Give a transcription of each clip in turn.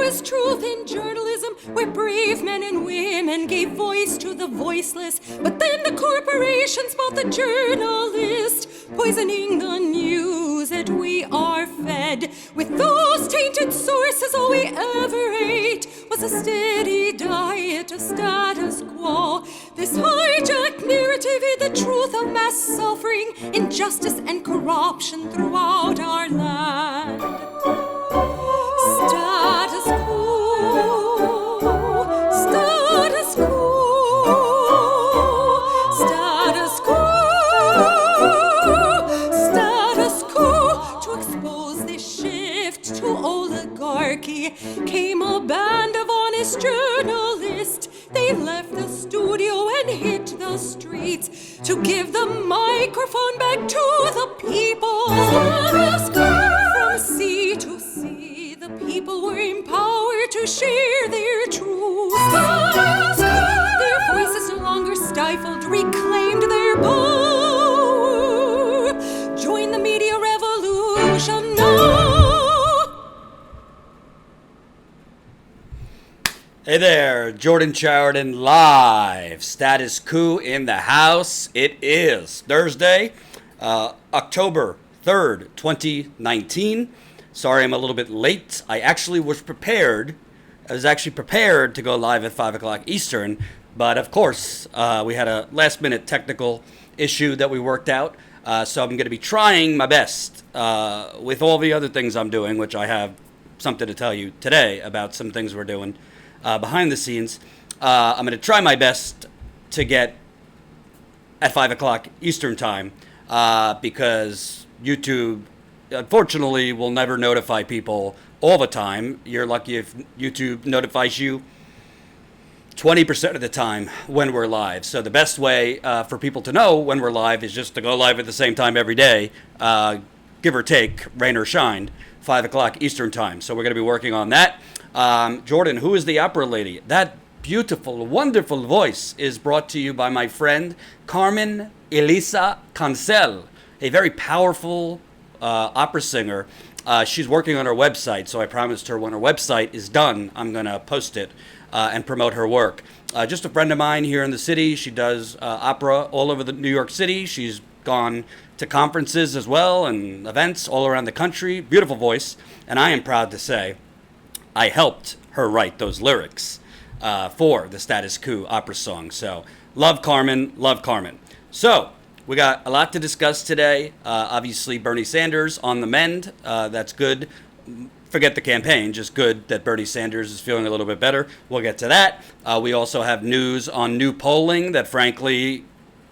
was truth in journalism, where brave men and women gave voice to the voiceless. But then the corporations bought the journalist, poisoning the news that we are fed. With those tainted sources, all we ever ate was a steady diet of status quo. This hijacked narrative hid the truth of mass suffering, injustice, and corruption throughout our land. Status quo, status quo, status quo, status quo. To expose this shift to oligarchy came a band of honest journalists. They left the studio and hit the streets to give the microphone back to the people. Status quo. From sea to sea, the people were empowered to share their truth. Their voices no longer stifled, reclaimed their power. Join the media revolution now. Hey there, Jordan Chowden live. Status Quo in the house. It is Thursday, October 3rd, 2019. Sorry I'm a little bit late. I was actually prepared to go live at 5 o'clock Eastern, but of course, we had a last-minute technical issue that we worked out, so I'm going to be trying my best with all the other things I'm doing, which I have something to tell you today about some things we're doing behind the scenes. I'm going to try my best to get at 5 o'clock Eastern time because YouTube, unfortunately, will never notify people all the time. You're lucky if YouTube notifies you 20% of the time when we're live. So the best way for people to know when we're live is just to go live at the same time every day, give or take, rain or shine, 5 o'clock Eastern time. So we're going to be working on that. Jordan, who is the opera lady? That beautiful, wonderful voice is brought to you by my friend Carmen Elisa Cancel, a very powerful opera singer. She's working on her website, so I promised her when her website is done, I'm going to post it and promote her work. Just a friend of mine here in the city. She does opera all over the New York City. She's gone to conferences as well and events all around the country. Beautiful voice, and I am proud to say I helped her write those lyrics for the Status Quo opera song. So love Carmen, love Carmen. So we got a lot to discuss today. Obviously, Bernie Sanders on the mend. That's good. Forget the campaign, just good that Bernie Sanders is feeling a little bit better. We'll get to that. We also have news on new polling that, frankly,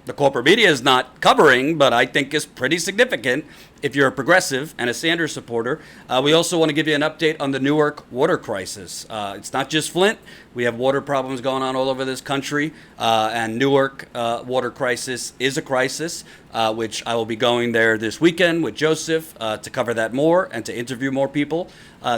the corporate media is not covering, but I think is pretty significant. if you're a progressive and a Sanders supporter, we also want to give you an update on the Newark water crisis. It's not just Flint. We have water problems going on all over this country, and Newark water crisis is a crisis, which I will be going there this weekend with Joseph to cover that more and to interview more people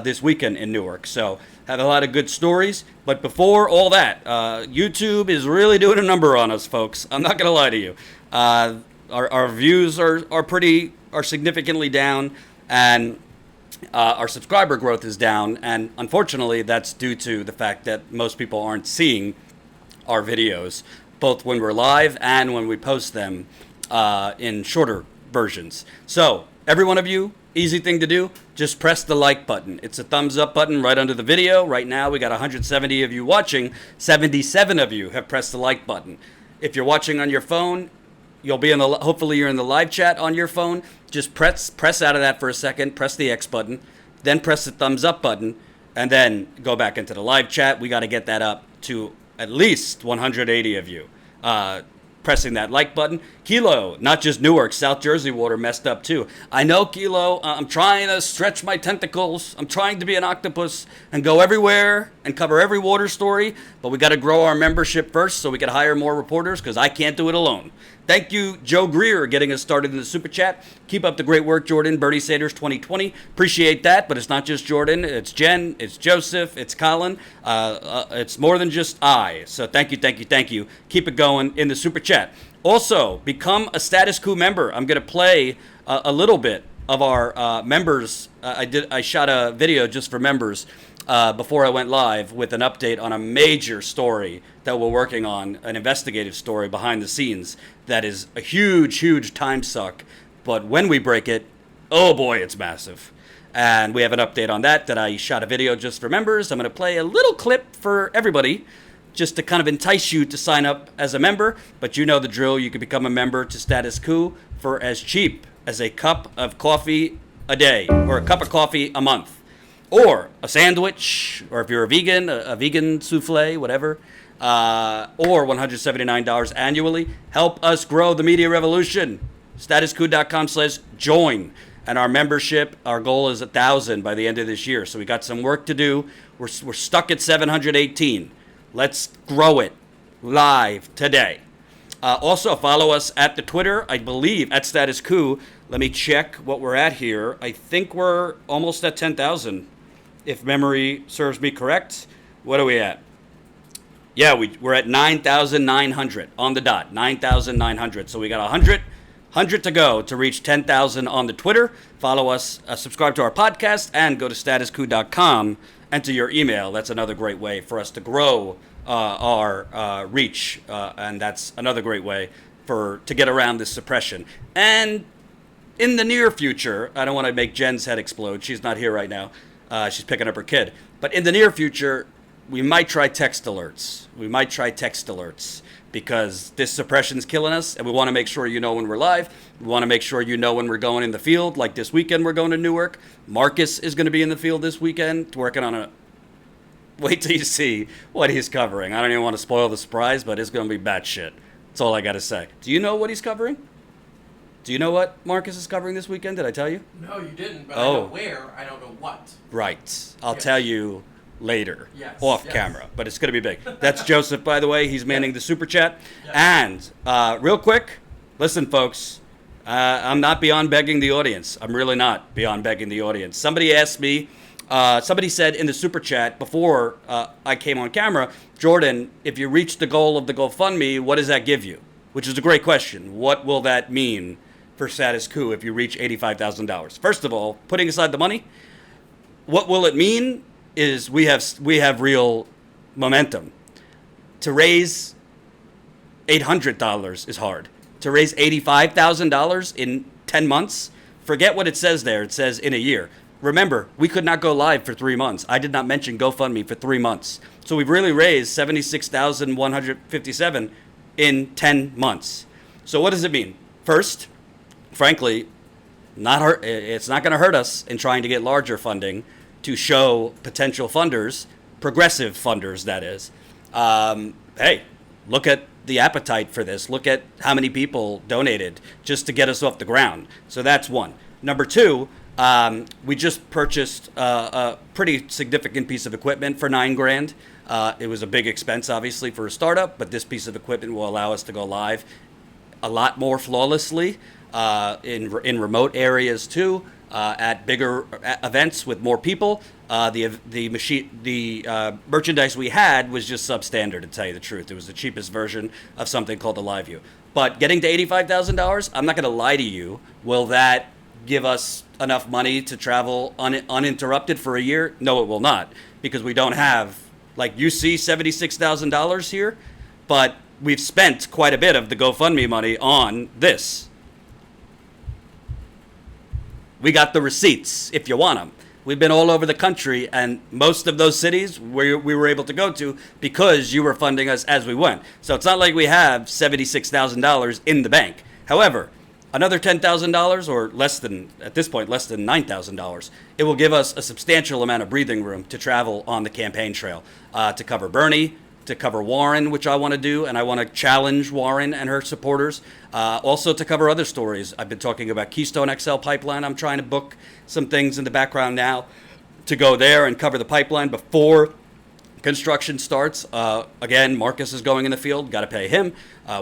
this weekend in Newark. So have a lot of good stories. But before all that, YouTube is really doing a number on us, folks. I'm not going to lie to you. Our views are significantly down, and our subscriber growth is down, and unfortunately that's due to the fact that most people aren't seeing our videos, both when we're live and when we post them in shorter versions. So every one of you, easy thing to do, just press the like button. It's a thumbs up button right under the video. Right now we got 170 of you watching. 77 of you have pressed the like button. If you're watching on your phone, you'll be hopefully you're in the live chat on your phone. Just press out of that for a second, press the X button, then press the thumbs up button, and then go back into the live chat. We got to get that up to at least 180 of you pressing that like button. Kilo, not just Newark, South Jersey water messed up too. I know, Kilo, I'm trying to stretch my tentacles. I'm trying to be an octopus and go everywhere and cover every water story, but we got to grow our membership first so we can hire more reporters, because I can't do it alone. Thank you, Joe Greer, getting us started in the Super Chat. Keep up the great work, Jordan. Bernie Sanders 2020. Appreciate that, but it's not just Jordan. It's Jen, it's Joseph, it's Colin. It's more than just I. So thank you. Keep it going in the Super Chat. Also, become a Status Quo member. I'm going to play a little bit of our members. I shot a video just for members before I went live with an update on a major story that we're working on, an investigative story behind the scenes that is a huge time suck. But when we break it, oh boy, it's massive. And we have an update on that I shot a video just for members. I'm going to play a little clip for everybody just to kind of entice you to sign up as a member. But you know the drill. You can become a member to Status Quo for as cheap as a cup of coffee a day, or a cup of coffee a month, or a sandwich, or if you're a vegan souffle, whatever, or $179 annually. Help us grow the media revolution. Statusquo.com/join. And our membership, our goal is 1,000 by the end of this year. So we got some work to do. We're stuck at 718. Let's grow it live today. Also, follow us at the Twitter, I believe, at Status Quo. Let me check what we're at here. I think we're almost at 10,000, if memory serves me correct. What are we at? Yeah, we're at 9,900 on the dot, 9,900. So we got 100 to go to reach 10,000 on the Twitter. Follow us, subscribe to our podcast, and go to statusquo.com, enter your email. That's another great way for us to grow our reach, and that's another great way to get around this suppression. And in the near future, I don't want to make Jen's head explode. She's not here right now. She's picking up her kid. But in the near future, we might try text alerts. Because this suppression's killing us, and we want to make sure you know when we're live. We want to make sure you know when we're going in the field. Like this weekend, we're going to Newark. Marcus is going to be in the field this weekend, working on wait till you see what he's covering. I don't even want to spoil the surprise, but it's going to be batshit. That's all I got to say. Do you know what he's covering? Do you know what Marcus is covering this weekend? Did I tell you? No, you didn't, but I know where. I don't know what. Right. I'll tell you later, off camera, but it's going to be big. That's Joseph, by the way. He's manning the Super Chat. And real quick, listen, folks, I'm not beyond begging the audience. I'm really not beyond begging the audience. Somebody asked me, somebody said in the Super Chat before I came on camera, Jordan, if you reach the goal of the GoFundMe, what does that give you? Which is a great question. What will that mean for Status Quo if you reach $85,000? First of all, putting aside the money, what will it mean is we have real momentum. To raise $800 is hard. To raise $85,000 in 10 months, forget what it says there. It says in a year. Remember, we could not go live for 3 months. I did not mention GoFundMe for 3 months. So we've really raised $76,157 in 10 months. So what does it mean? First, frankly, it's not going to hurt us in trying to get larger funding to show potential funders, progressive funders, that is, hey, look at the appetite for this. Look at how many people donated just to get us off the ground. So that's one. Number two, we just purchased a pretty significant piece of equipment for $9,000. It was a big expense, obviously, for a startup, but this piece of equipment will allow us to go live a lot more flawlessly in remote areas too, at bigger events with more people. The merchandise we had was just substandard, to tell you the truth. It was the cheapest version of something called the Live View. But getting to $85,000, I'm not going to lie to you. Will that give us enough money to travel uninterrupted for a year? No, it will not, because we don't have, like, you see $76,000 here, but we've spent quite a bit of the GoFundMe money on this. We got the receipts if you want them. We've been all over the country, and most of those cities we were able to go to because you were funding us as we went. So it's not like we have $76,000 in the bank. However, another $10,000, or less than, at this point, less than $9,000, it will give us a substantial amount of breathing room to travel on the campaign trail, to cover Bernie, to cover Warren, which I want to do, and I want to challenge Warren and her supporters. Also to cover other stories. I've been talking about Keystone XL pipeline. I'm trying to book some things in the background now to go there and cover the pipeline before construction starts. Again, Marcus is going in the field. Got to pay him.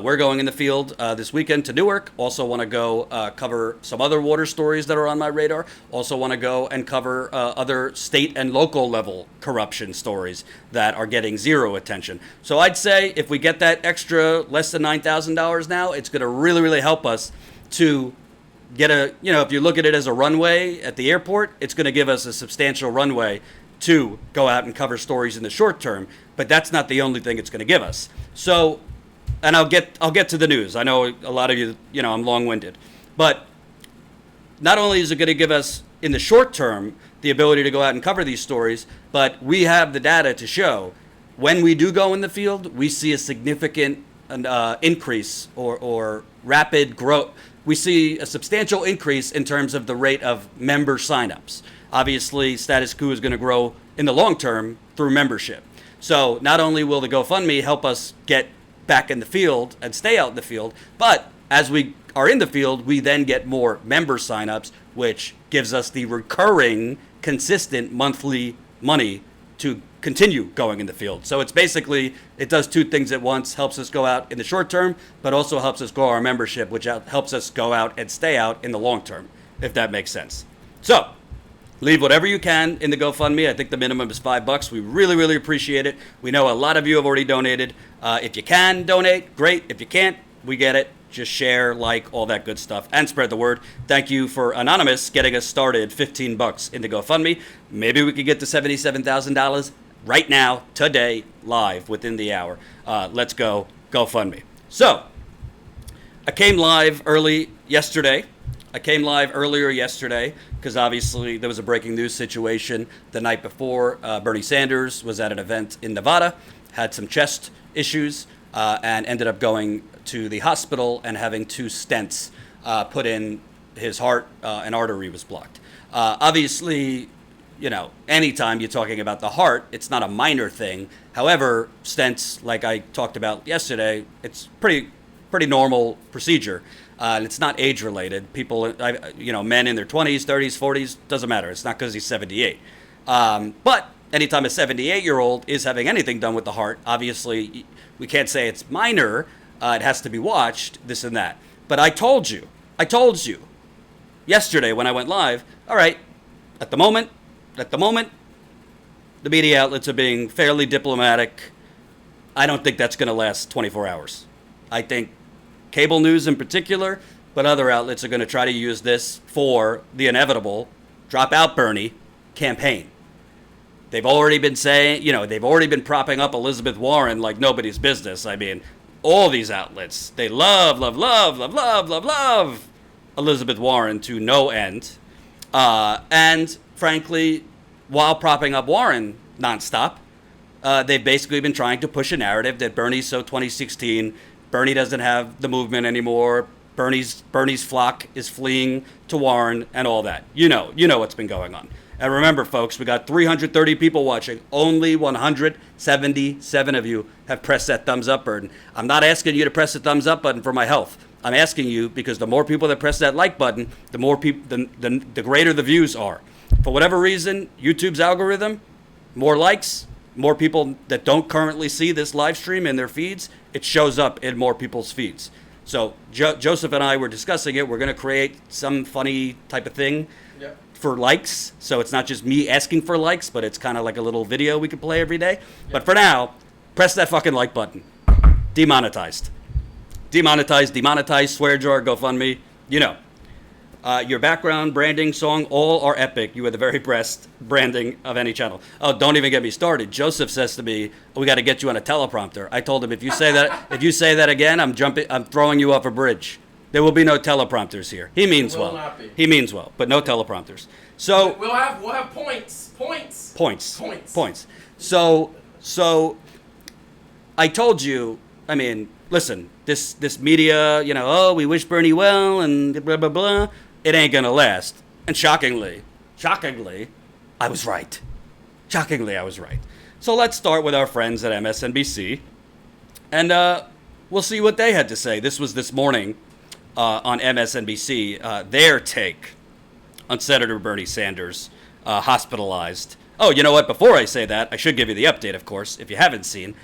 We're going in the field this weekend to Newark. Also want to go cover some other water stories that are on my radar. Also want to go and cover other state and local level corruption stories that are getting zero attention. So I'd say if we get that extra less than $9,000 now, it's going to really, really help us to get a, if you look at it as a runway at the airport, it's going to give us a substantial runway to go out and cover stories in the short term, but that's not the only thing it's going to give us. So, and I'll get to the news. I know a lot of you, I'm long-winded, but not only is it going to give us in the short term the ability to go out and cover these stories, but we have the data to show when we do go in the field, we see a significant increase or rapid growth. We see a substantial increase in terms of the rate of member signups. Obviously, Status Quo is going to grow in the long term through membership. So not only will the GoFundMe help us get back in the field and stay out in the field, but as we are in the field, we then get more member signups, which gives us the recurring, consistent monthly money to continue going in the field. So it's basically, it does two things at once, helps us go out in the short term, but also helps us grow our membership, which helps us go out and stay out in the long term, if that makes sense. So leave whatever you can in the GoFundMe. I think the minimum is $5. We really, really appreciate it. We know a lot of you have already donated. If you can donate, great. If you can't, we get it. Just share, like, all that good stuff, and spread the word. Thank you for Anonymous getting us started, $15 in the GoFundMe. Maybe we could get to $77,000 right now, today, live, within the hour. Let's go, GoFundMe. So, I came live earlier yesterday because obviously there was a breaking news situation the night before. Bernie Sanders was at an event in Nevada, had some chest issues, and ended up going to the hospital and having 2 stents put in his heart. An artery was blocked. Obviously, anytime you're talking about the heart, it's not a minor thing. However, stents, like I talked about yesterday, it's pretty normal procedure. And it's not age related. People, men in their 20s, 30s, 40s, doesn't matter. It's not because he's 78. But anytime a 78-year-old is having anything done with the heart, obviously we can't say it's minor. It has to be watched, this and that. But I told you yesterday when I went live, all right, at the moment, the media outlets are being fairly diplomatic. I don't think that's going to last 24 hours. I think cable news in particular, but other outlets are going to try to use this for the inevitable drop out Bernie campaign. They've already been saying, they've already been propping up Elizabeth Warren like nobody's business. I mean, all these outlets, they love Elizabeth Warren to no end. And frankly, while propping up Warren nonstop, they've basically been trying to push a narrative that Bernie's so 2016, Bernie doesn't have the movement anymore, Bernie's flock is fleeing to Warren and all that. You know what's been going on. And remember, folks, we got 330 people watching. Only 177 of you have pressed that thumbs up button. I'm not asking you to press the thumbs up button for my health. I'm asking you because the more people that press that like button, the more people, the greater the views are. For whatever reason, YouTube's algorithm, more likes, more people that don't currently see this live stream in their feeds, it shows up in more people's feeds. So Joseph and I were discussing it. We're going to create some funny type of thing for likes. So it's not just me asking for likes, but it's kind of like a little video we could play every day. But for now, press that fucking like button. Demonetized. Demonetized, swear jar, GoFundMe, you know. Your background, branding, song, all are epic. You are the very best branding of any channel. Oh, don't even get me started. Joseph says to me, we got to get you on a teleprompter. I told him, if you say that again, I'm throwing you off a bridge. There will be no teleprompters here. He means well. He means well, but no teleprompters. So we'll have points. So I told you, I mean, listen, this media, you know, oh, we wish Bernie well and blah, blah, blah. It ain't going to last. And shockingly, I was right. So let's start with our friends at MSNBC. And we'll see what they had to say. This was this morning on MSNBC, their take on Senator Bernie Sanders hospitalized. Oh, you know what? Before I say that, I should give you the update, of course, if you haven't seen.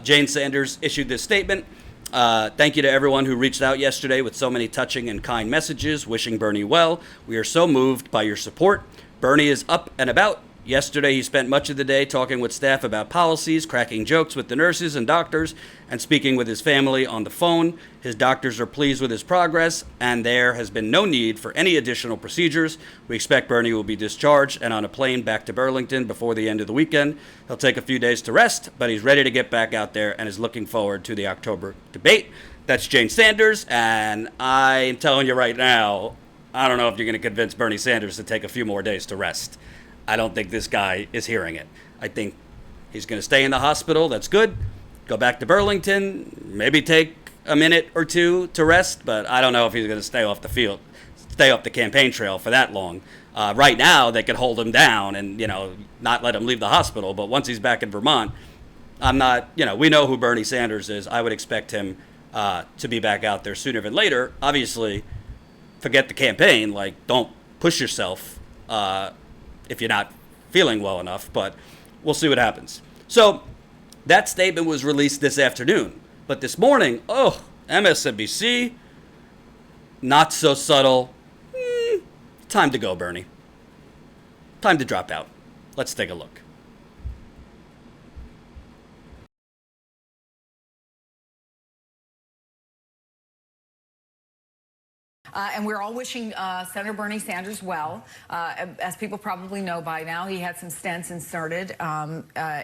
Jane Sanders issued this statement. Thank you to everyone who reached out yesterday with so many touching and kind messages wishing Bernie well. We are so moved by your support. Bernie is up and about. Yesterday, he spent much of the day talking with staff about policies, cracking jokes with the nurses and doctors, and speaking with his family on the phone. His doctors are pleased with his progress, and there has been no need for any additional procedures. We expect Bernie will be discharged and on a plane back to Burlington before the end of the weekend. He'll take a few days to rest, but he's ready to get back out there and is looking forward to the October debate. That's Jane Sanders, and I'm telling you right now, I don't know if you're going to convince Bernie Sanders to take a few more days to rest. I don't think this guy is hearing it. I think he's going to stay in the hospital. That's good. Go back to Burlington, maybe take a minute or two to rest, but I don't know if he's going to stay off the field, stay off the campaign trail for that long. Right now, they could hold him down and, you know, not let him leave the hospital. But once he's back in Vermont, I'm not, you know, we know who Bernie Sanders is. I would expect him to be back out there sooner than later. Obviously, forget the campaign. Like, don't push yourself if you're not feeling well enough, but we'll see what happens. So that statement was released this afternoon, but this morning, MSNBC, not so subtle. Time to go, Bernie. Time to drop out. Let's take a look. And we're all wishing Senator Bernie Sanders well. As people probably know by now, he had some stents inserted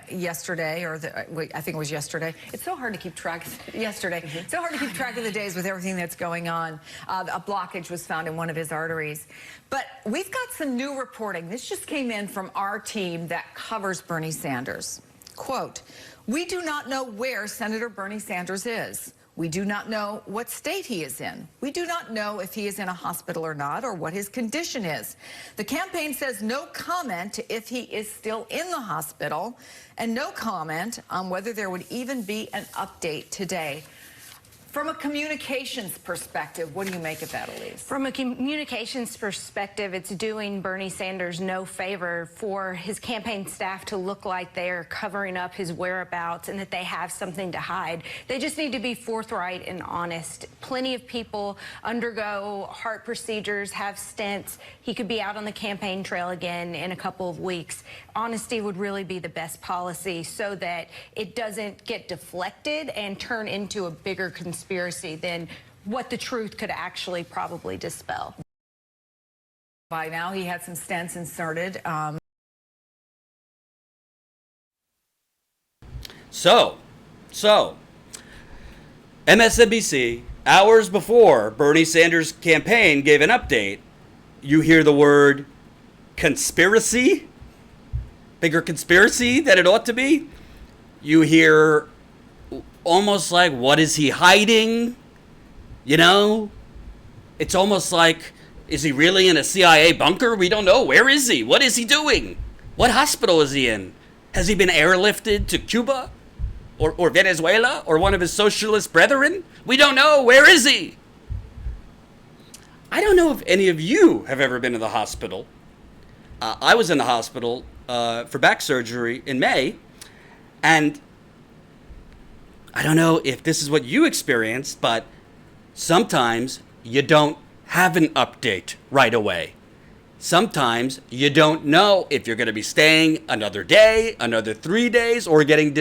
yesterday, I think it was yesterday. It's so hard to keep track. Yesterday. It's so hard to keep track of the days with everything that's going on. A blockage was found in one of his arteries. But we've got some new reporting. This just came in from our team that covers Bernie Sanders. Quote, "We do not know where Senator Bernie Sanders is. We do not know what state he is in. We do not know if he is in a hospital or not, or what his condition is. The campaign says no comment if he is still in the hospital, and no comment on whether there would even be an update today." From a communications perspective, what do you make of that, Elise? From a communications perspective, it's doing Bernie Sanders no favor for his campaign staff to look like they are covering up his whereabouts and that they have something to hide. They just need to be forthright and honest. Plenty of people undergo heart procedures, have stents. He could be out on the campaign trail again in a couple of weeks. Honesty would really be the best policy so that it doesn't get deflected and turn into a bigger conspiracy than what the truth could actually probably dispel. By now, he had some stents inserted. So, MSNBC, hours before Bernie Sanders' campaign gave an update, you hear the word conspiracy? Bigger conspiracy than it ought to be? You hear almost like, what is he hiding? You know? It's almost like, is he really in a CIA bunker? We don't know. Where is he? What is he doing? What hospital is he in? Has he been airlifted to Cuba? Or Venezuela? Or one of his socialist brethren? We don't know. Where is he? I don't know if any of you have ever been to the hospital. I was in the hospital for back surgery in May, and I don't know if this is what you experienced, but sometimes you don't have an update right away. Sometimes you don't know if you're going to be staying another day, another 3 days, or getting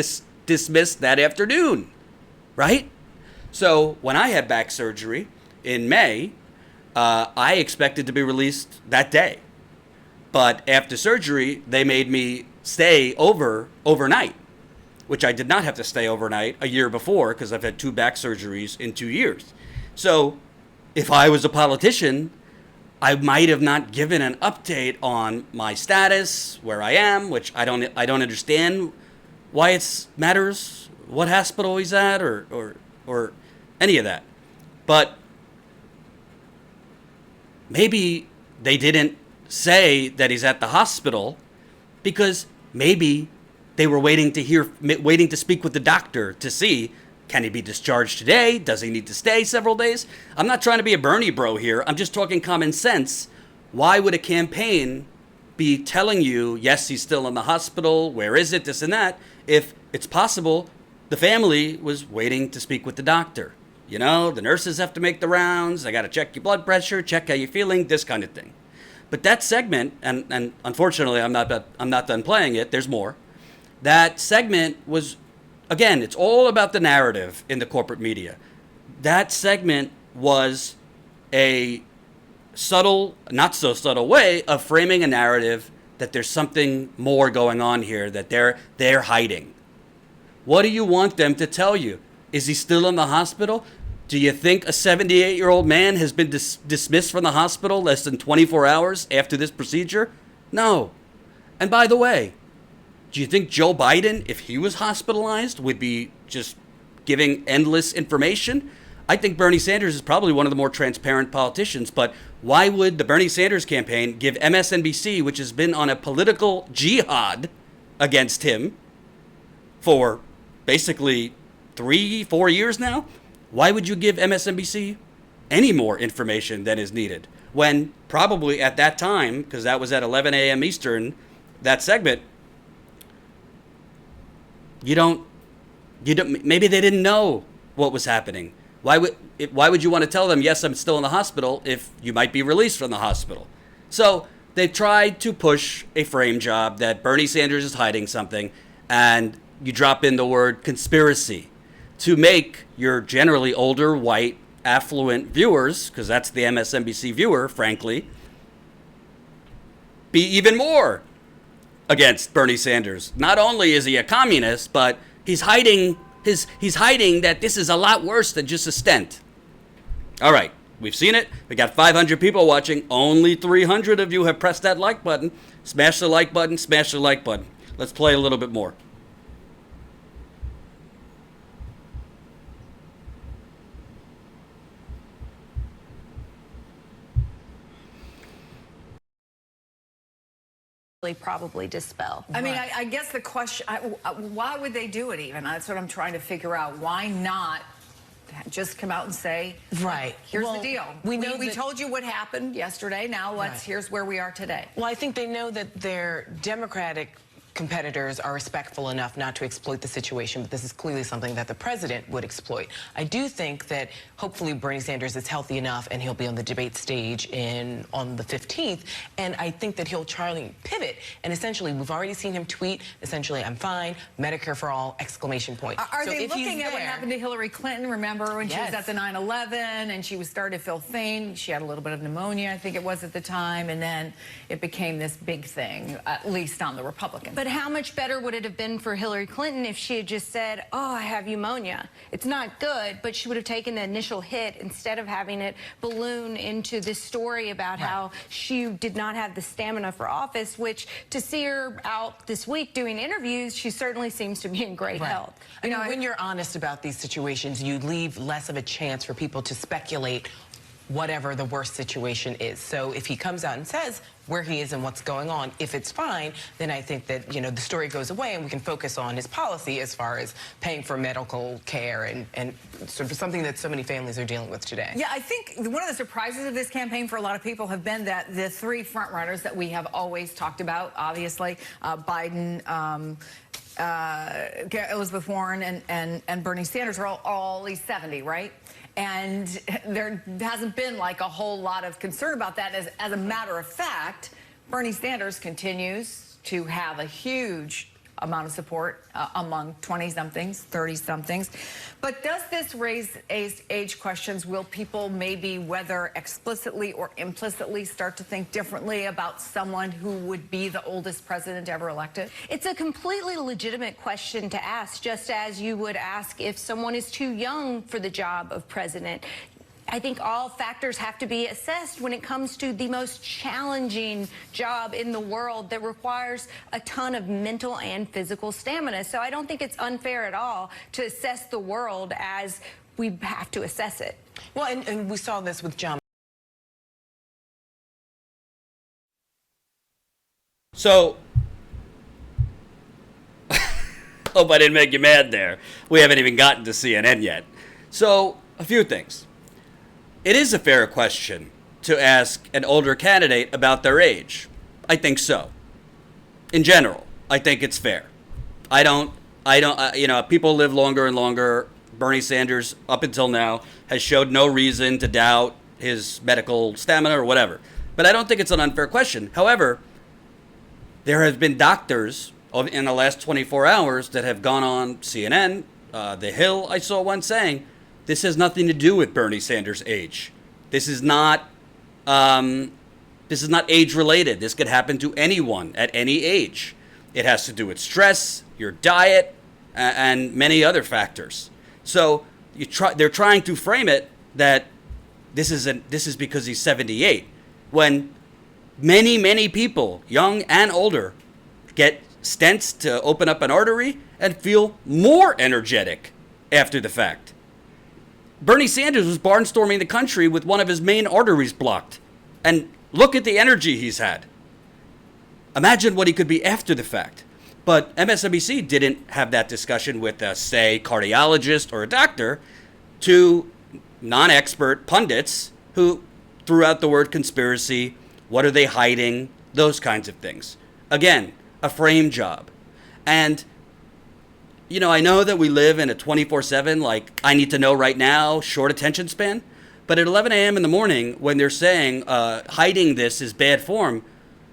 dismissed that afternoon, right? So when I had back surgery in May, I expected to be released that day. But after surgery, they made me stay overnight, which I did not have to stay overnight a year before because I've had 2 back surgeries in 2 years. So if I was a politician, I might have not given an update on my status, where I am, which I don't understand why it matters, what hospital he's at, or any of that. But maybe they didn't say that he's at the hospital because maybe they were waiting to speak with the doctor to see, can he be discharged today? Does he need to stay several days? I'm not trying to be a Bernie bro here. I'm just talking common sense. Why would a campaign be telling you, yes, he's still in the hospital, where is it, this and that, if it's possible the family was waiting to speak with the doctor? You know, the nurses have to make the rounds. They got to check your blood pressure, check how you're feeling, this kind of thing. But that segment, and unfortunately I'm not done playing it, there's more. That segment was, again, it's all about the narrative in the corporate media. That segment was a subtle, not so subtle way of framing a narrative that there's something more going on here that they're hiding. What do you want them to tell you? Is he still in the hospital? Do you think a 78-year-old man has been dismissed from the hospital less than 24 hours after this procedure? No. And by the way, do you think Joe Biden, if he was hospitalized, would be just giving endless information? I think Bernie Sanders is probably one of the more transparent politicians, but why would the Bernie Sanders campaign give MSNBC, which has been on a political jihad against him for basically 3-4 years now, why would you give MSNBC any more information than is needed? When probably at that time, because that was at 11 a.m. Eastern, that segment, you don't, maybe they didn't know what was happening. Why would you want to tell them, yes, I'm still in the hospital, if you might be released from the hospital? So they've tried to push a frame job that Bernie Sanders is hiding something, and you drop in the word conspiracy to make your generally older, white, affluent viewers, because that's the MSNBC viewer, frankly, be even more against Bernie Sanders. Not only is he a communist, but he's hiding that this is a lot worse than just a stent. All right, we've seen it. We got 500 people watching. Only 300 of you have pressed that like button. Smash the like button, smash the like button. Let's play a little bit more. Probably dispel. I mean, I guess the question, why would they do it even? That's what I'm trying to figure out. Why not just come out and say, right, here's the deal. We told you what happened yesterday. Now here's where we are today. Well, I think they know that their Democratic competitors are respectful enough not to exploit the situation, but this is clearly something that the president would exploit. I do think that hopefully Bernie Sanders is healthy enough and he'll be on the debate stage on the 15th, and I think that he'll try to pivot, and essentially we've already seen him tweet, essentially, I'm fine, Medicare for all, exclamation point. Are they looking at what happened to Hillary Clinton? Remember when she was at the 9/11 and she was started to feel faint? She had a little bit of pneumonia, I think it was at the time, and then it became this big thing, at least on the Republican side. But how much better would it have been for Hillary Clinton if she had just said, oh, I have pneumonia? It's not good, but she would have taken the initial hit instead of having it balloon into this story about how she did not have the stamina for office, which to see her out this week doing interviews, she certainly seems to be in great health. I mean, when you're honest about these situations, you leave less of a chance for people to speculate whatever the worst situation is. So if he comes out and says where he is and what's going on, if it's fine, then I think that, you know, the story goes away and we can focus on his policy as far as paying for medical care and sort of something that so many families are dealing with today. Yeah, I think one of the surprises of this campaign for a lot of people have been that the three frontrunners that we have always talked about, obviously, Biden, Elizabeth Warren, and Bernie Sanders are all at least 70, right? And there hasn't been like a whole lot of concern about that. As a matter of fact, Bernie Sanders continues to have a huge amount of support among 20-somethings, 30-somethings. But does this raise age questions? Will people maybe, whether explicitly or implicitly, start to think differently about someone who would be the oldest president ever elected? It's a completely legitimate question to ask, just as you would ask if someone is too young for the job of president. I think all factors have to be assessed when it comes to the most challenging job in the world that requires a ton of mental and physical stamina. So I don't think it's unfair at all to assess the world as we have to assess it. Well, and we saw this with John. So, hope I didn't make you mad there. We haven't even gotten to CNN yet. So, a few things. It is a fair question to ask an older candidate about their age. I think so. In general, I think it's fair. People live longer and longer. Bernie Sanders, up until now, has showed no reason to doubt his medical stamina or whatever. But I don't think it's an unfair question. However, there have been doctors in the last 24 hours that have gone on CNN, The Hill, I saw one saying, this has nothing to do with Bernie Sanders' age. This is not age related. This could happen to anyone at any age. It has to do with stress, your diet, and many other factors. So they're trying to frame it that this is because he's 78, when many people, young and older, get stents to open up an artery and feel more energetic after the fact. Bernie Sanders was barnstorming the country with one of his main arteries blocked. And look at the energy he's had. Imagine what he could be after the fact. But MSNBC didn't have that discussion with, say, cardiologist or a doctor, to non-expert pundits who threw out the word conspiracy, what are they hiding, those kinds of things. Again, a frame job. And you know, I know that we live in a 24/7, like, I need to know right now, short attention span. But at 11 a.m. in the morning, when they're saying hiding this is bad form,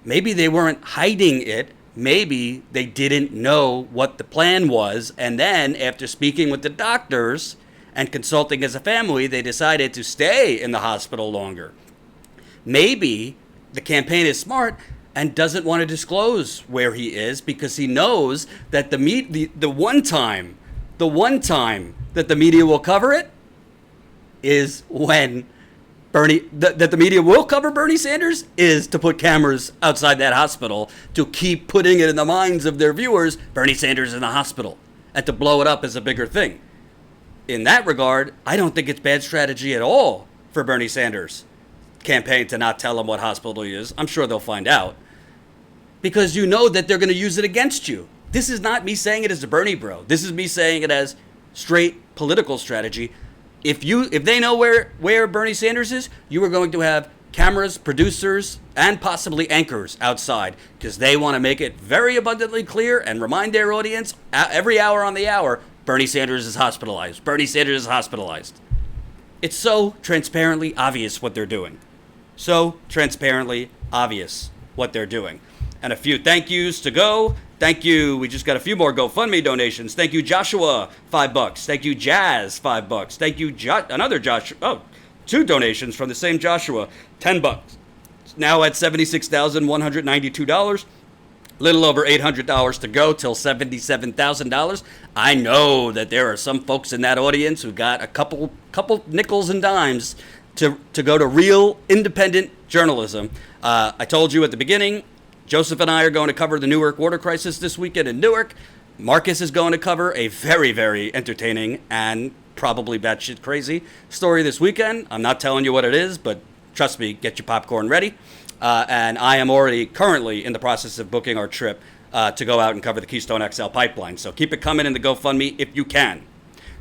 maybe they weren't hiding it. Maybe they didn't know what the plan was. And then after speaking with the doctors and consulting as a family, they decided to stay in the hospital longer. Maybe the campaign is smart and doesn't want to disclose where he is because he knows that the one time that the media will cover it is when that the media will cover Bernie Sanders is to put cameras outside that hospital to keep putting it in the minds of their viewers, Bernie Sanders in the hospital, and to blow it up as a bigger thing. In that regard, I don't think it's bad strategy at all for Bernie Sanders' campaign to not tell him what hospital he is. I'm sure they'll find out. Because you know that they're going to use it against you. This is not me saying it as a Bernie bro. This is me saying it as straight political strategy. If they know where Bernie Sanders is, you are going to have cameras, producers, and possibly anchors outside because they want to make it very abundantly clear and remind their audience every hour on the hour, Bernie Sanders is hospitalized. Bernie Sanders is hospitalized. It's so transparently obvious what they're doing. So transparently obvious what they're doing. And a few thank yous to go. Thank you. We just got a few more GoFundMe donations. Thank you, Joshua, $5. Thank you, Jazz, $5. Thank you, another Joshua. Oh, two donations from the same Joshua, $10. Now at $76,192. Little over $800 to go till $77,000. I know that there are some folks in that audience who got a couple nickels and dimes to go to real independent journalism. I told you at the beginning, Joseph and I are going to cover the Newark water crisis this weekend in Newark. Marcus is going to cover a very, very entertaining and probably batshit crazy story this weekend. I'm not telling you what it is, but trust me, get your popcorn ready. And I am already currently in the process of booking our trip to go out and cover the Keystone XL pipeline. So keep it coming in the GoFundMe if you can.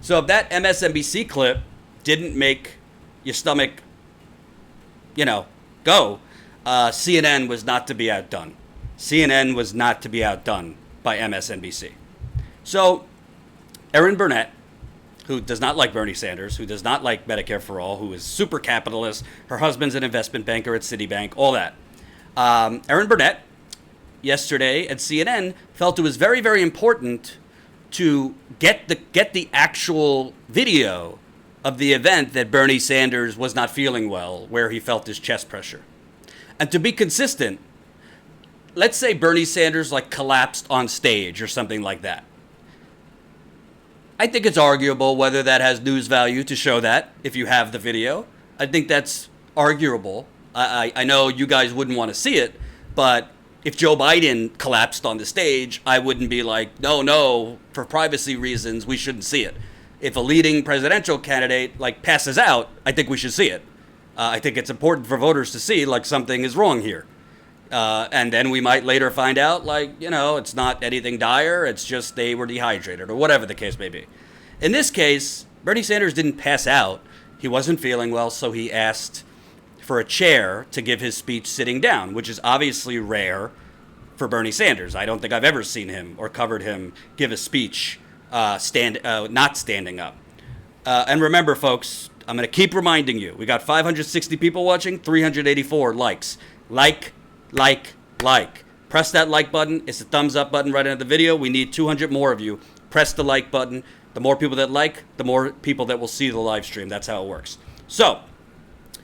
So if that MSNBC clip didn't make your stomach, go, CNN was not to be outdone. CNN was not to be outdone by MSNBC. So Erin Burnett, who does not like Bernie Sanders, who does not like Medicare for All, who is super capitalist, her husband's an investment banker at Citibank, all that. Erin Burnett, yesterday at CNN, felt it was very, very important to get the actual video of the event that Bernie Sanders was not feeling well, where he felt his chest pressure. And to be consistent, let's say Bernie Sanders collapsed on stage or something like that. I think it's arguable whether that has news value to show that if you have the video. I think that's arguable. I know you guys wouldn't want to see it, but if Joe Biden collapsed on the stage, I wouldn't be like, no, for privacy reasons, we shouldn't see it. If a leading presidential candidate passes out, I think we should see it. I think it's important for voters to see something is wrong here. And then we might later find out, it's not anything dire. It's just they were dehydrated or whatever the case may be. In this case, Bernie Sanders didn't pass out. He wasn't feeling well, so he asked for a chair to give his speech sitting down, which is obviously rare for Bernie Sanders. I don't think I've ever seen him or covered him give a speech not standing up. And remember, folks, I'm going to keep reminding you, we got 560 people watching, 384 likes. Like. Press that like button. It's the thumbs up button right under the video. We need 200 more of you. Press the like button. The more people that like, the more people that will see the live stream. That's how it works. So,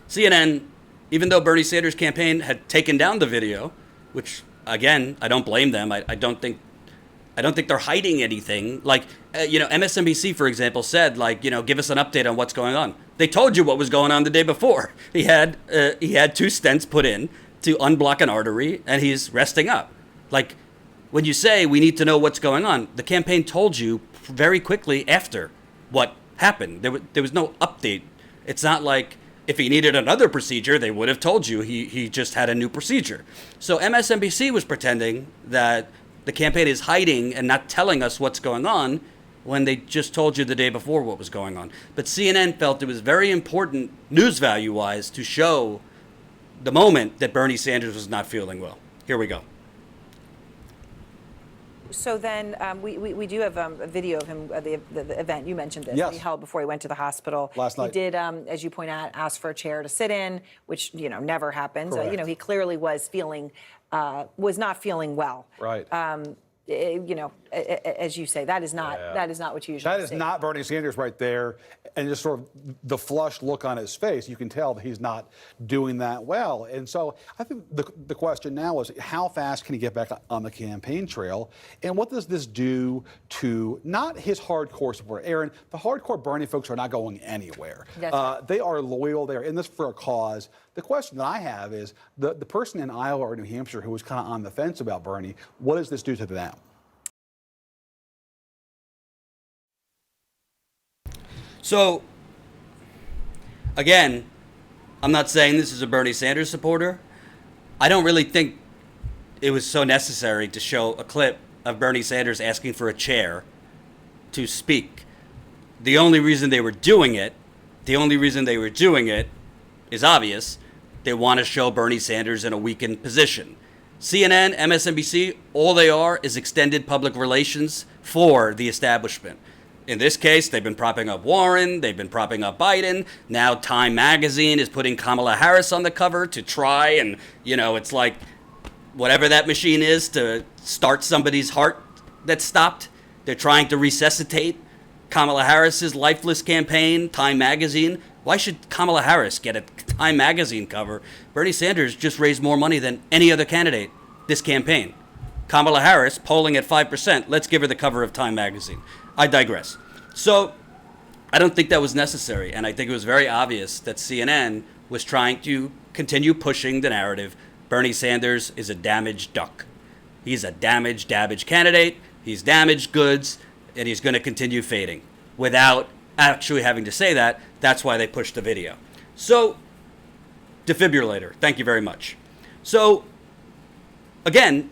CNN, even though Bernie Sanders' campaign had taken down the video, which, again, I don't blame them. I don't think they're hiding anything. MSNBC, for example, said, give us an update on what's going on. They told you what was going on the day before. He had 2 stents put in to unblock an artery, and he's resting up. When you say we need to know what's going on, the campaign told you very quickly after what happened. There was no update. It's not like if he needed another procedure, they would have told you he just had a new procedure. So MSNBC was pretending that the campaign is hiding and not telling us what's going on when they just told you the day before what was going on. But CNN felt it was very important, news value-wise, to show the moment that Bernie Sanders was not feeling well. Here we go. So then we do have a video of him at the event. You mentioned this. Yes. He held before he went to the hospital. Last night. He did, as you point out, ask for a chair to sit in, which, never happens. Correct. He clearly was not feeling well. Right. As you say, that is not what you usually see. That is not Bernie Sanders right there. And just sort of the flushed look on his face, you can tell that he's not doing that well. And so I think the question now is how fast can he get back on the campaign trail? And what does this do to not his hardcore support? Aaron, the hardcore Bernie folks are not going anywhere. They are loyal. They are in this for a cause. The question that I have is the person in Iowa or New Hampshire who was kind of on the fence about Bernie, what does this do to them? So, again, I'm not saying this is a Bernie Sanders supporter. I don't really think it was so necessary to show a clip of Bernie Sanders asking for a chair to speak. The only reason they were doing it is obvious. They want to show Bernie Sanders in a weakened position. CNN, MSNBC, all they are is extended public relations for the establishment. In this case, they've been propping up Warren, they've been propping up Biden. Now Time Magazine is putting Kamala Harris on the cover to try and, it's like whatever that machine is to start somebody's heart that stopped. They're trying to resuscitate Kamala Harris's lifeless campaign, Time Magazine. Why should Kamala Harris get a Time Magazine cover? Bernie Sanders just raised more money than any other candidate this campaign. Kamala Harris polling at 5%. Let's give her the cover of Time Magazine. I digress. So I don't think that was necessary, and I think it was very obvious that CNN was trying to continue pushing the narrative. Bernie Sanders is a damaged duck. He's a damaged candidate. He's damaged goods, and he's going to continue fading without actually having to say that. That's why they pushed the video. So, defibrillator. Thank you very much. So, again,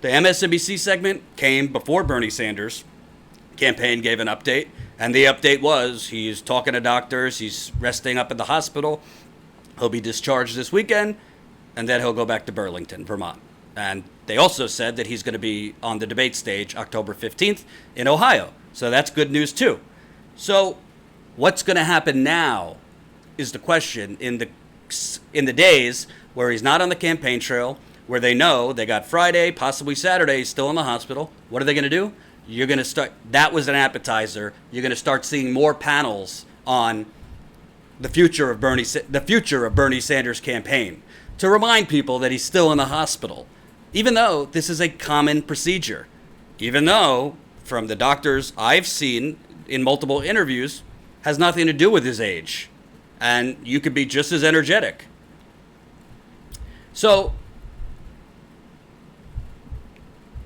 the MSNBC segment came before Bernie Sanders' campaign gave an update. And the update was he's talking to doctors. He's resting up in the hospital. He'll be discharged this weekend. And then he'll go back to Burlington, Vermont. And they also said that he's going to be on the debate stage October 15th in Ohio. So that's good news, too. So what's going to happen now is the question in the days where he's not on the campaign trail, where they know they got Friday, possibly Saturday, he's still in the hospital. What are they going to do? You're going to start. That was an appetizer. You're going to start seeing more panels on the future of Bernie Sanders' campaign to remind people that he's still in the hospital, even though this is a common procedure, even though from the doctors I've seen in multiple interviews has nothing to do with his age, and you could be just as energetic. So,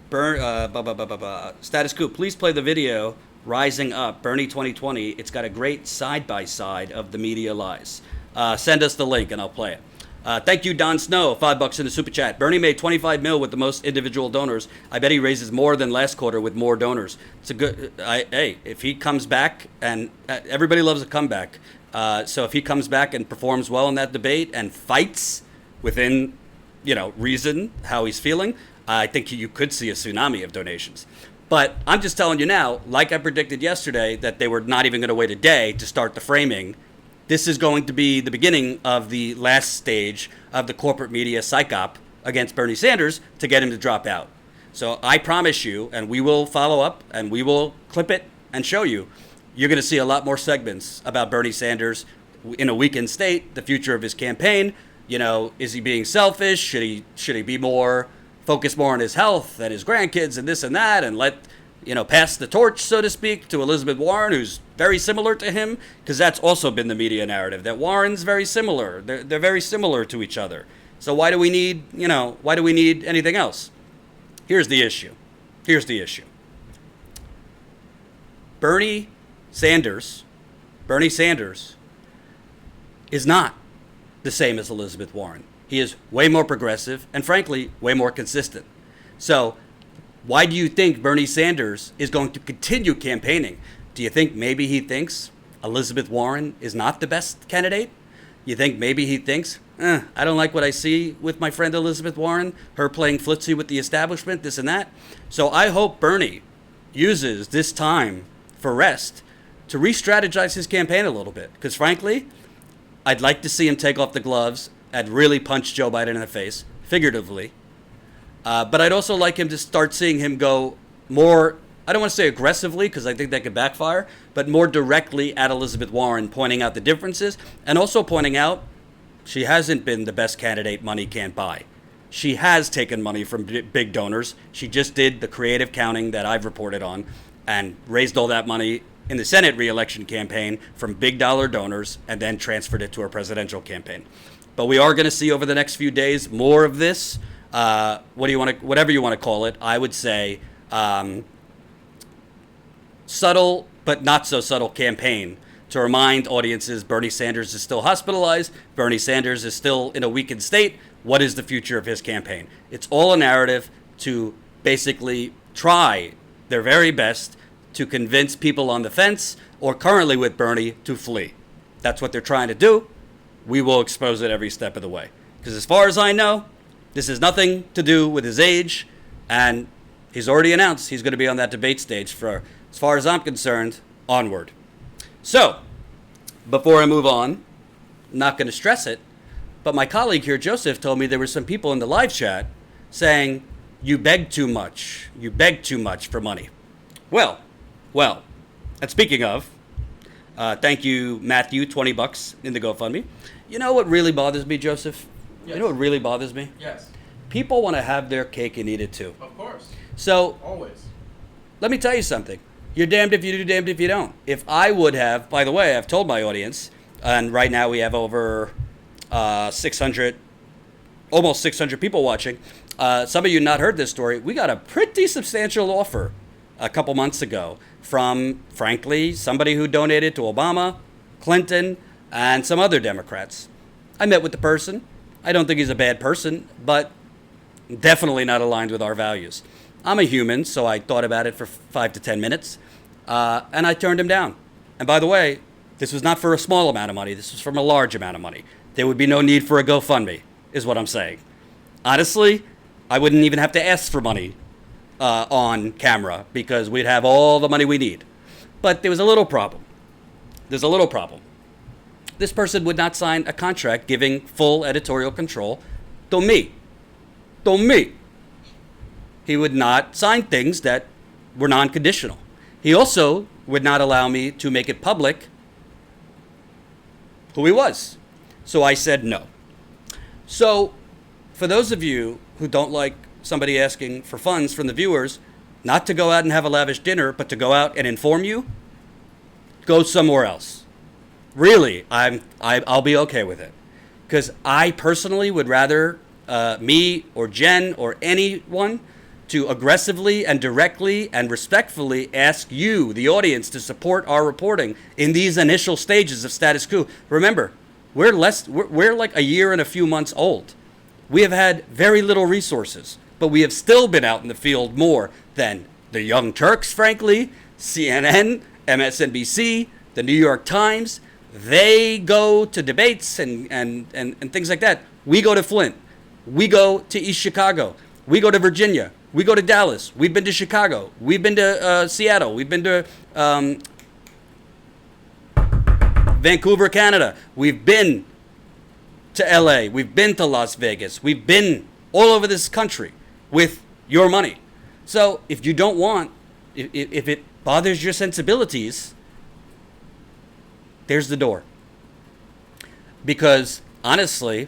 Status Coup, please play the video, Rising Up, Bernie 2020. It's got a great side-by-side of the media lies. Send us the link and I'll play it. Thank you, Don Snow, $5 in the super chat. Bernie made 25 mil with the most individual donors. I bet he raises more than last quarter with more donors. It's a good. Hey, if he comes back, and everybody loves a comeback. So if he comes back and performs well in that debate and fights within, reason how he's feeling, I think you could see a tsunami of donations. But I'm just telling you now, like I predicted yesterday, that they were not even going to wait a day to start the framing. This is going to be the beginning of the last stage of the corporate media psyop against Bernie Sanders to get him to drop out. So I promise you, and we will follow up, and we will clip it and show you, you're going to see a lot more segments about Bernie Sanders in a weakened state, the future of his campaign. Is he being selfish? Should he be more focused more on his health and his grandkids and this and that, and let pass the torch, so to speak, to Elizabeth Warren, who's very similar to him, because that's also been the media narrative, that Warren's very similar. They're very similar to each other. So why do we need anything else? Here's the issue. Bernie Sanders is not the same as Elizabeth Warren. He is way more progressive and, frankly, way more consistent. So why do you think Bernie Sanders is going to continue campaigning? Do you think maybe he thinks Elizabeth Warren is not the best candidate? You think maybe he thinks, I don't like what I see with my friend Elizabeth Warren, her playing footsie with the establishment, this and that. So I hope Bernie uses this time for rest to re-strategize his campaign a little bit. Because frankly, I'd like to see him take off the gloves and really punch Joe Biden in the face, figuratively. But I'd also like him to start seeing him go more, I don't want to say aggressively because I think that could backfire, but more directly at Elizabeth Warren, pointing out the differences and also pointing out she hasn't been the best candidate money can't buy. She has taken money from big donors. She just did the creative counting that I've reported on and raised all that money in the Senate re-election campaign from big dollar donors and then transferred it to her presidential campaign. But we are going to see over the next few days more of this. Whatever you want to call it, I would say subtle but not so subtle campaign to remind audiences Bernie Sanders is still hospitalized, Bernie Sanders is still in a weakened state. What is the future of his campaign? It's all a narrative to basically try their very best to convince people on the fence or currently with Bernie to flee. That's what they're trying to do. We will expose it every step of the way. Because as far as I know, this has nothing to do with his age, and he's already announced he's going to be on that debate stage for, as far as I'm concerned, onward. So, before I move on, I'm not going to stress it, but my colleague here, Joseph, told me there were some people in the live chat saying, you beg too much for money. Well, and speaking of, thank you, Matthew, $20 in the GoFundMe. You know what really bothers me, Joseph? Yes. You know what really bothers me? Yes. People want to have their cake and eat it too. Of course. So, Always. let me tell you something. You're damned if you do, damned if you don't. If I would have, by the way, I've told my audience, and right now we have over 600, almost 600 people watching. Some of you not heard this story. We got a pretty substantial offer a couple months ago from, frankly, somebody who donated to Obama, Clinton, and some other Democrats. I met with the person. I don't think he's a bad person, but definitely not aligned with our values. I'm a human, so I thought about it for 5 to 10 minutes, and I turned him down. And by the way, this was not for a small amount of money. This was from a large amount of money. There would be no need for a GoFundMe, is what I'm saying. Honestly, I wouldn't even have to ask for money on camera because we'd have all the money we need. But there was a little problem. There's a little problem. This person would not sign a contract giving full editorial control to me. To me. He would not sign things that were non-conditional. He also would not allow me to make it public who he was. So I said no. So for those of you who don't like somebody asking for funds from the viewers, not to go out and have a lavish dinner, but to go out and inform you, go somewhere else. Really, I'll be okay with it. Because I personally would rather me or Jen or anyone to aggressively and directly and respectfully ask you, the audience, to support our reporting in these initial stages of status quo. Remember, we're like a year and a few months old. We have had very little resources, but we have still been out in the field more than the Young Turks, frankly, CNN, MSNBC, the New York Times. They go to debates and things like that. We go to Flint. We go to East Chicago. We go to Virginia. We go to Dallas. We've been to Chicago. We've been to Seattle. We've been to Vancouver, Canada. We've been to LA. We've been to Las Vegas. We've been all over this country with your money. So if you don't want, if it bothers your sensibilities, there's the door. Because honestly,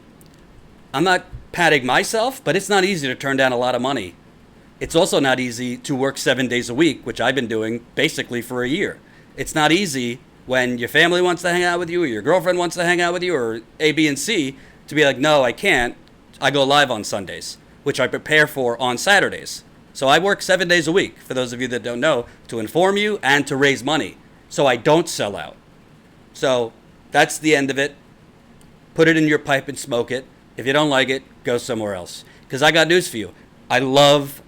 I'm not patting myself, but it's not easy to turn down a lot of money. It's also not easy to work 7 days a week, which I've been doing basically for a year. It's not easy when your family wants to hang out with you or your girlfriend wants to hang out with you or A, B, and C to be like, no, I can't. I go live on Sundays, which I prepare for on Saturdays. So I work 7 days a week, for those of you that don't know, to inform you and to raise money so I don't sell out. So that's the end of it. Put it in your pipe and smoke it. If you don't like it, go somewhere else. Because I got news for you. I love,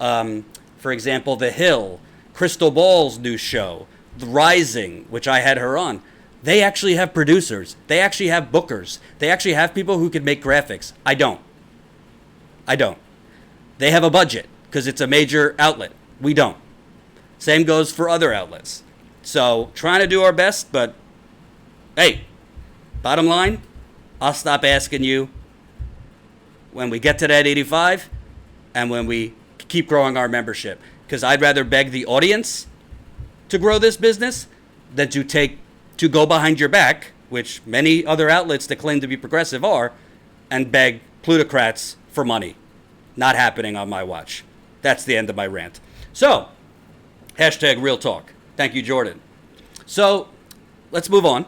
for example, The Hill, Crystal Ball's new show, The Rising, which I had her on. They actually have producers. They actually have bookers. They actually have people who can make graphics. I don't. They have a budget because it's a major outlet. We don't. Same goes for other outlets. So trying to do our best, but hey, bottom line, I'll stop asking you when we get to that 85 and when we keep growing our membership. Because I'd rather beg the audience to grow this business than to go behind your back, which many other outlets that claim to be progressive are, and beg plutocrats for money. Not happening on my watch. That's the end of my rant. So, hashtag real talk. Thank you, Jordan. So, let's move on.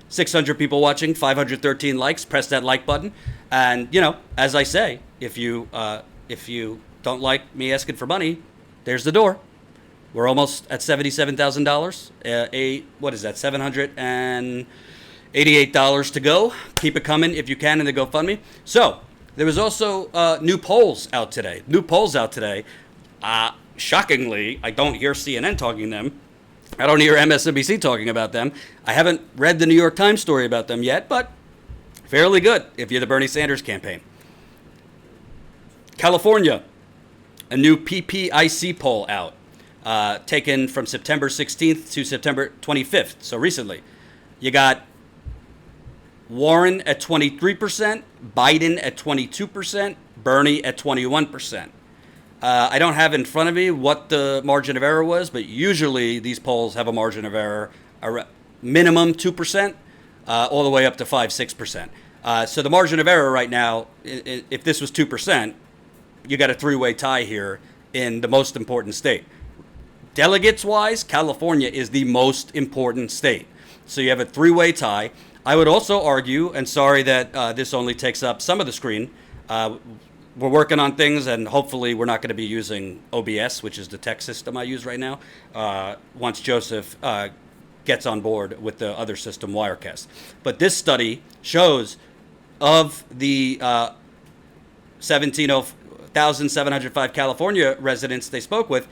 600 people watching, 513 likes. Press that like button. And, as I say, if you don't like me asking for money, there's the door. We're almost at $77,000. What is that? $788 to go. Keep it coming if you can in the GoFundMe. So, there was also new polls out today. Shockingly, I don't hear CNN talking them. I don't hear MSNBC talking about them. I haven't read the New York Times story about them yet, but fairly good if you're the Bernie Sanders campaign. California, a new PPIC poll out, taken from September 16th to September 25th, so recently. You got Warren at 23%, Biden at 22%, Bernie at 21%. I don't have in front of me what the margin of error was, but usually these polls have a margin of error, minimum 2%, all the way up to 5-6%. So the margin of error right now, if this was 2%, you got a three-way tie here in the most important state. Delegates-wise, California is the most important state. So you have a three-way tie. I would also argue, and sorry that this only takes up some of the screen, we're working on things, and hopefully we're not going to be using OBS, which is the text system I use right now, once Joseph gets on board with the other system, Wirecast. But this study shows of the 1,705 California residents they spoke with,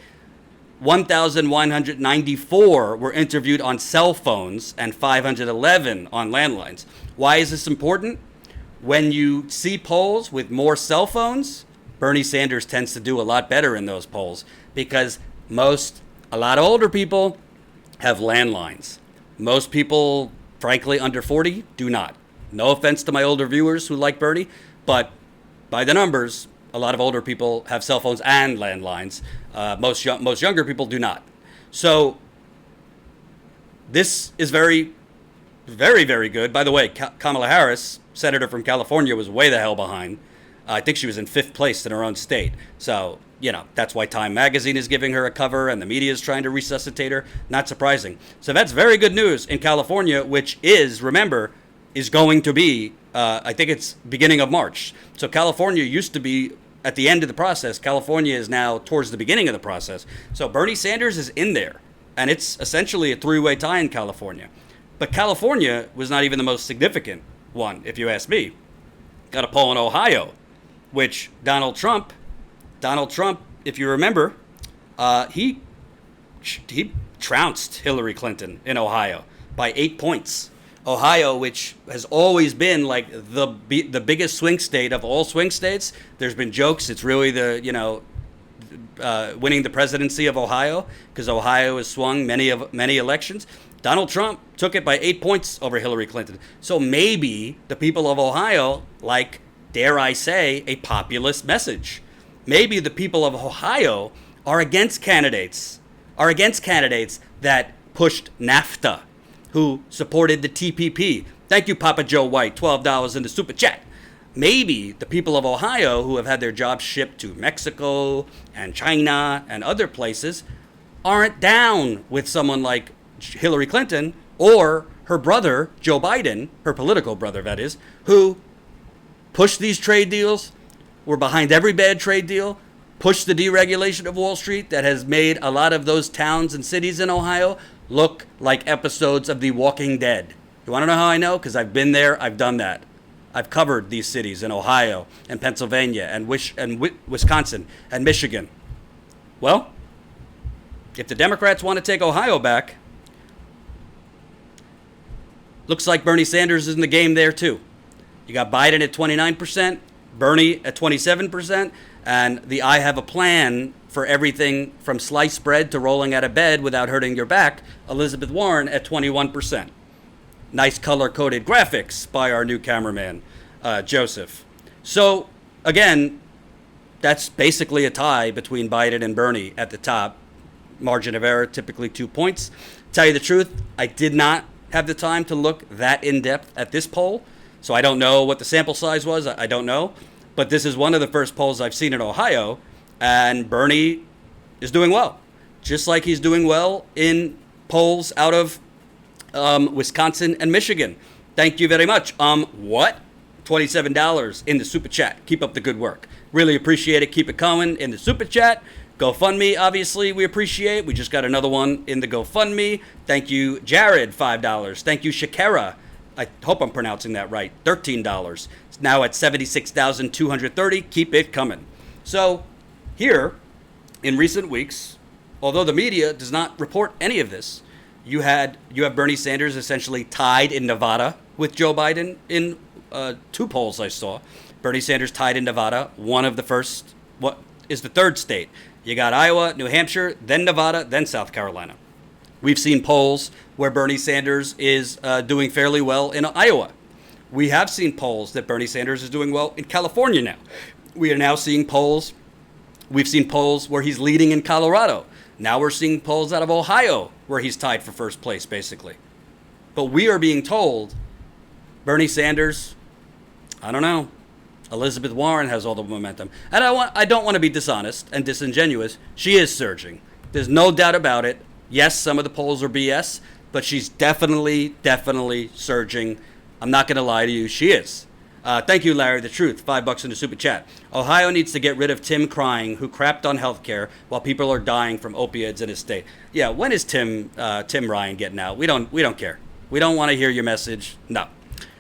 1,194 were interviewed on cell phones and 511 on landlines. Why is this important? When you see polls with more cell phones, Bernie Sanders tends to do a lot better in those polls because a lot of older people have landlines. Most people, frankly, under 40 do not. No offense to my older viewers who like Bernie, but by the numbers, a lot of older people have cell phones and landlines. Most younger people do not. So this is very, very, very good. By the way, Kamala Harris, senator from California, was way the hell behind. I think she was in 5th place in her own state. So, that's why Time Magazine is giving her a cover and the media is trying to resuscitate her. Not surprising. So that's very good news in California, which is going to be, I think it's beginning of March. So California used to be at the end of the process. California is now towards the beginning of the process. So Bernie Sanders is in there, and it's essentially a 3-way tie in California. But California was not even the most significant one, if you ask me. Got a poll in Ohio, which Donald Trump, if you remember, he trounced Hillary Clinton in Ohio by 8 points. Ohio, which has always been like the biggest swing state of all swing states. There's been jokes. It's really winning the presidency of Ohio because Ohio has swung many elections. Donald Trump took it by 8 points over Hillary Clinton. So maybe the people of Ohio like, dare I say, a populist message. Maybe the people of Ohio are against candidates that pushed NAFTA, who supported the TPP. Thank you, Papa Joe White, $12 in the super chat. Maybe the people of Ohio who have had their jobs shipped to Mexico and China and other places aren't down with someone like Hillary Clinton or her brother, Joe Biden, her political brother, that is, who pushed these trade deals, were behind every bad trade deal, pushed the deregulation of Wall Street that has made a lot of those towns and cities in Ohio look like episodes of The Walking Dead. You want to know how I know? Because I've been there, I've done that. I've covered these cities in Ohio and Pennsylvania and Wisconsin and Michigan. Well, if the Democrats want to take Ohio back, looks like Bernie Sanders is in the game there too. You got Biden at 29%, Bernie at 27%, and the I have a plan for everything from sliced bread to rolling out of bed without hurting your back, Elizabeth Warren at 21%. Nice color-coded graphics by our new cameraman, Joseph. So, again, that's basically a tie between Biden and Bernie at the top. Margin of error, typically 2 points. Tell you the truth, I did not have the time to look that in-depth at this poll, so I don't know what the sample size was. I don't know. But this is one of the first polls I've seen in Ohio, and Bernie is doing well, just like he's doing well in polls out of Wisconsin and Michigan. Thank you very much. What? $27 in the super chat. Keep up the good work. Really appreciate it. Keep it coming in the super chat. GoFundMe, obviously, we appreciate. We just got another one in the GoFundMe. Thank you, Jared, $5. Thank you, Shakira. I hope I'm pronouncing that right. $13. It's now at 76,230. Keep it coming. So here, in recent weeks, although the media does not report any of this, you have Bernie Sanders essentially tied in Nevada with Joe Biden in 2 polls I saw. Bernie Sanders tied in Nevada, one of the first, what is the third state. You got Iowa, New Hampshire, then Nevada, then South Carolina. We've seen polls where Bernie Sanders is doing fairly well in Iowa. We have seen polls that Bernie Sanders is doing well in California now. We are now seeing polls. We've seen polls where he's leading in Colorado. Now we're seeing polls out of Ohio where he's tied for first place, basically. But we are being told Bernie Sanders, I don't know, Elizabeth Warren has all the momentum. And I don't want to be dishonest and disingenuous. She is surging. There's no doubt about it. Yes, some of the polls are BS, but she's definitely surging. I'm not going to lie to you. She is. Thank you, Larry the Truth. $5 in the super chat. Ohio needs to get rid of Tim crying, who crapped on health care while people are dying from opioids in his state. Yeah, when is Tim Ryan getting out? We don't care. We don't want to hear your message. No.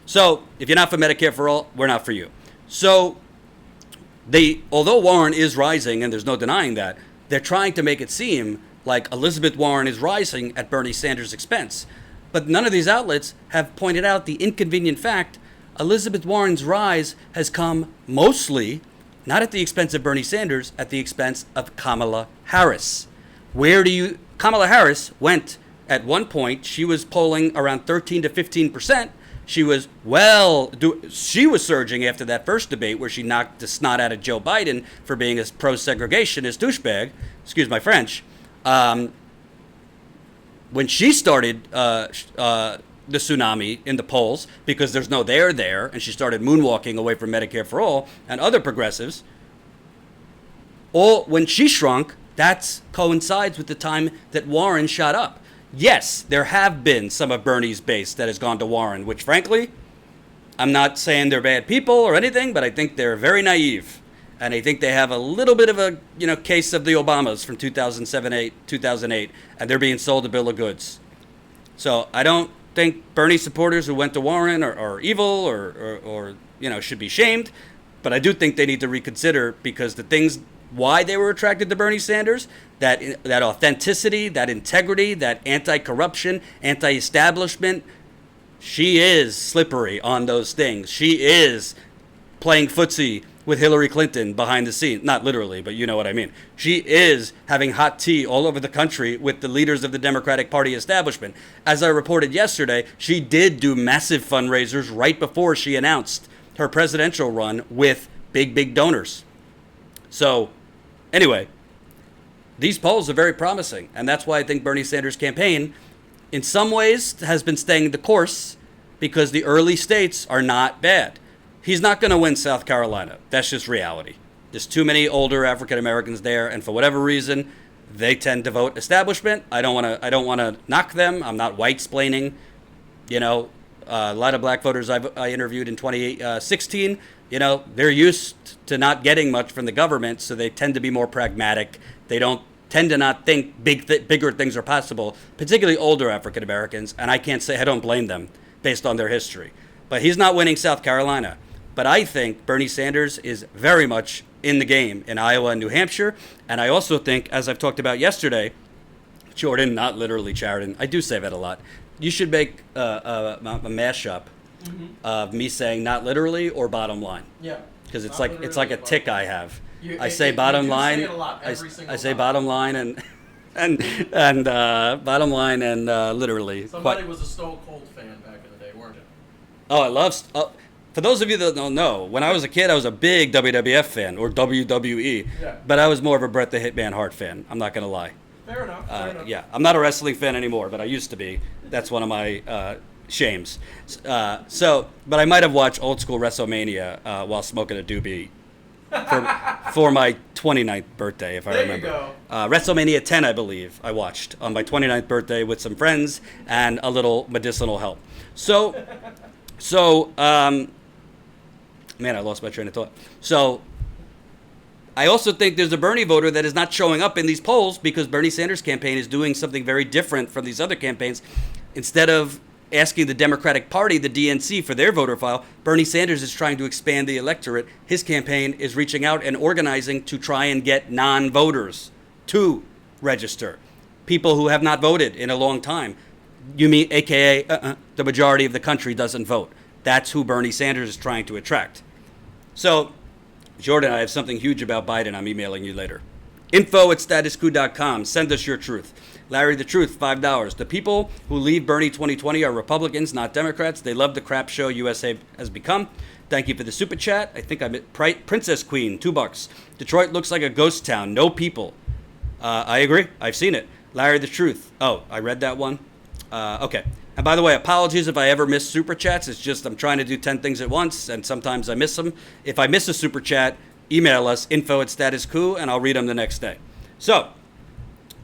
So if you're not for Medicare for all, we're not for you. So although Warren is rising, and there's no denying that, they're trying to make it seem like Elizabeth Warren is rising at Bernie Sanders' expense. But none of these outlets have pointed out the inconvenient fact Elizabeth Warren's rise has come mostly, not at the expense of Bernie Sanders, at the expense of Kamala Harris. Kamala Harris went at one point, she was polling around 13 to 15%. She was surging after that first debate where she knocked the snot out of Joe Biden for being as pro-segregationist douchebag, excuse my French. When she started the tsunami in the polls, because there's no there, and she started moonwalking away from Medicare for all and other progressives, when she shrunk, that coincides with the time that Warren shot up. Yes, there have been some of Bernie's base that has gone to Warren, which frankly, I'm not saying they're bad people or anything, but I think they're very naive. And I think they have a little bit of a case of the Obamas from 2008, and they're being sold a bill of goods. So I don't think Bernie supporters who went to Warren are evil or should be shamed, but I do think they need to reconsider, because the things why they were attracted to Bernie Sanders, that authenticity, that integrity, that anti-corruption, anti-establishment, she is slippery on those things. She is playing footsie with Hillary Clinton behind the scenes. Not literally, but you know what I mean. She is having hot tea all over the country with the leaders of the Democratic Party establishment. As I reported yesterday, she did do massive fundraisers right before she announced her presidential run with big donors. So, anyway, these polls are very promising, and that's why I think Bernie Sanders' campaign, in some ways, has been staying the course, because the early states are not bad. He's not going to win South Carolina. That's just reality. There's too many older African Americans there, and for whatever reason, they tend to vote establishment. I don't want to knock them. I'm not white-splaining. A lot of black voters I interviewed in 2016. They're used to not getting much from the government, so they tend to be more pragmatic. They don't tend to not think bigger things are possible, particularly older African Americans, and I can't say I don't blame them based on their history. But he's not winning South Carolina. But I think Bernie Sanders is very much in the game in Iowa and New Hampshire, and I also think, as I've talked about yesterday, Jordan, not literally Sheridan, I do say that a lot, you should make a mashup of me saying not literally or bottom line. Yeah. Because it's like a tick I have. I say say bottom line. Say it a lot, I say time. bottom line and bottom line and literally. Somebody was a Stone Cold fan back in the day, weren't you? Oh, I love. For those of you that don't know, when I was a kid, I was a big WWF fan, or WWE. Yeah. But I was more of a Bret the Hitman Hart fan. I'm not gonna lie. Fair enough. Yeah, I'm not a wrestling fan anymore, but I used to be. That's one of my shames. But I might have watched old school WrestleMania while smoking a doobie for my 29th birthday, if I remember. There you go. WrestleMania 10, I believe, I watched on my 29th birthday with some friends and a little medicinal help. Man, I lost my train of thought. So I also think there's a Bernie voter that is not showing up in these polls because Bernie Sanders' campaign is doing something very different from these other campaigns. Instead of asking the Democratic Party, the DNC, for their voter file, Bernie Sanders is trying to expand the electorate. His campaign is reaching out and organizing to try and get non-voters to register. People who have not voted in a long time. You mean, AKA, the majority of the country doesn't vote. That's who Bernie Sanders is trying to attract. So, Jordan, I have something huge about Biden. I'm emailing you later. info@statusquo.com. Send us your truth. Larry the Truth, $5. The people who leave Bernie 2020 are Republicans, not Democrats. They love the crap show USA has become. Thank you for the super chat. I think I'm at Princess Queen, $2. Detroit looks like a ghost town. No people. I agree. I've seen it. Larry the Truth. Oh, I read that one. Okay. And by the way, apologies if I ever miss super chats. It's just I'm trying to do 10 things at once, and sometimes I miss them. If I miss a super chat, email us, info@statusquo, and I'll read them the next day. So,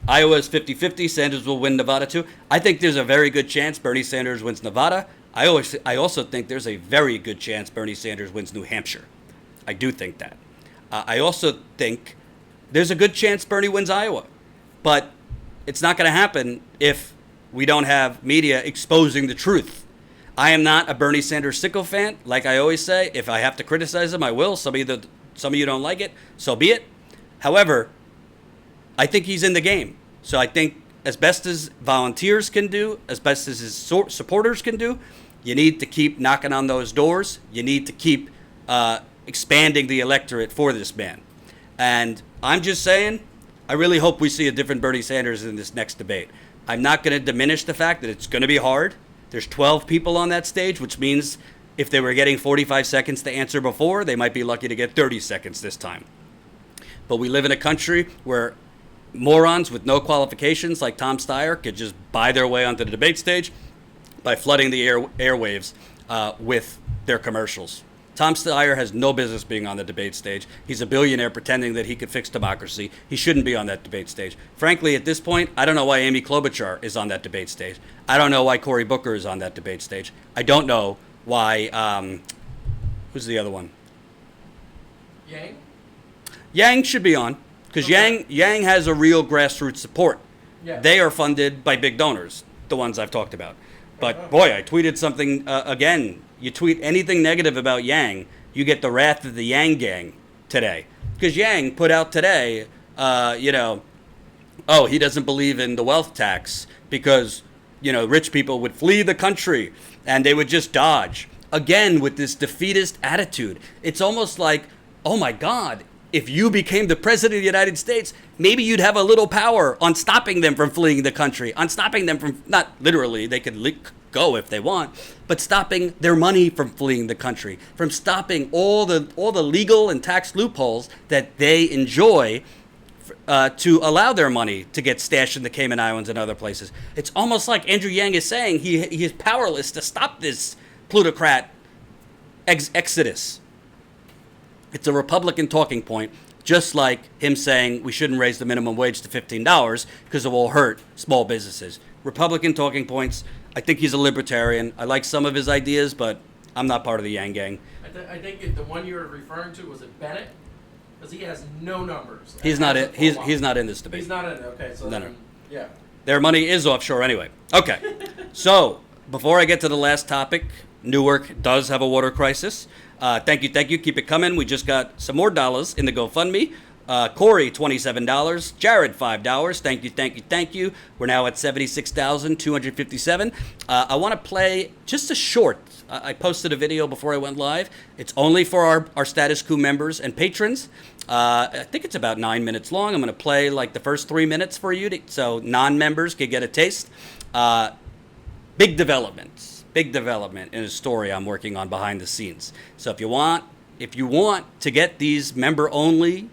Iowa's 50-50. Sanders will win Nevada too. I think there's a very good chance Bernie Sanders wins Nevada. I also think there's a very good chance Bernie Sanders wins New Hampshire. I do think that. I also think there's a good chance Bernie wins Iowa. But it's not going to happen if we don't have media exposing the truth. I am not a Bernie Sanders sycophant. Like I always say, if I have to criticize him, I will. Some of you don't like it, so be it. However, I think he's in the game. So I think as best as volunteers can do, as best as his supporters can do, you need to keep knocking on those doors. You need to keep expanding the electorate for this man. And I'm just saying, I really hope we see a different Bernie Sanders in this next debate. I'm not going to diminish the fact that it's going to be hard. There's 12 people on that stage, which means if they were getting 45 seconds to answer before, they might be lucky to get 30 seconds this time. But we live in a country where morons with no qualifications like Tom Steyer could just buy their way onto the debate stage by flooding the airwaves with their commercials. Tom Steyer has no business being on the debate stage. He's a billionaire pretending that he could fix democracy. He shouldn't be on that debate stage. Frankly, at this point, I don't know why Amy Klobuchar is on that debate stage. I don't know why Cory Booker is on that debate stage. I don't know why, who's the other one? Yang? Yang should be on, because Okay. Yang has a real grassroots support. Yeah. They are funded by big donors, the ones I've talked about. But boy, I tweeted something again. You tweet anything negative about Yang, you get the wrath of the Yang gang today. Because Yang put out today, he doesn't believe in the wealth tax because, rich people would flee the country and they would just dodge. Again, with this defeatist attitude. It's almost like, oh my God, if you became the president of the United States, maybe you'd have a little power on stopping them from fleeing the country, on stopping them from, not literally, they could go if they want, but stopping their money from fleeing the country, from stopping all the legal and tax loopholes that they enjoy to allow their money to get stashed in the Cayman Islands and other places. It's almost like Andrew Yang is saying he is powerless to stop this plutocrat exodus. It's a Republican talking point, just like him saying we shouldn't raise the minimum wage to $15 because it will hurt small businesses. Republican talking points. I think he's a libertarian. I like some of his ideas, but I'm not part of the Yang gang. I think the one you were referring to, was it Bennett? Because he has no numbers. He's not in. He's not in this debate. He's not in it. Okay, so No. then, yeah. Their money is offshore anyway. Okay. So, before I get to the last topic, Newark does have a water crisis. Thank you. Keep it coming. We just got some more dollars in the GoFundMe. Corey, $27. Jared, $5. Thank you. We're now at $76,257. I want to play just a short. I posted a video before I went live. It's only for our Status Quo members and patrons. I think it's about 9 minutes long. I'm going to play like the first 3 minutes for you so non-members can get a taste. Big development in a story I'm working on behind the scenes. So if you want to get these member-only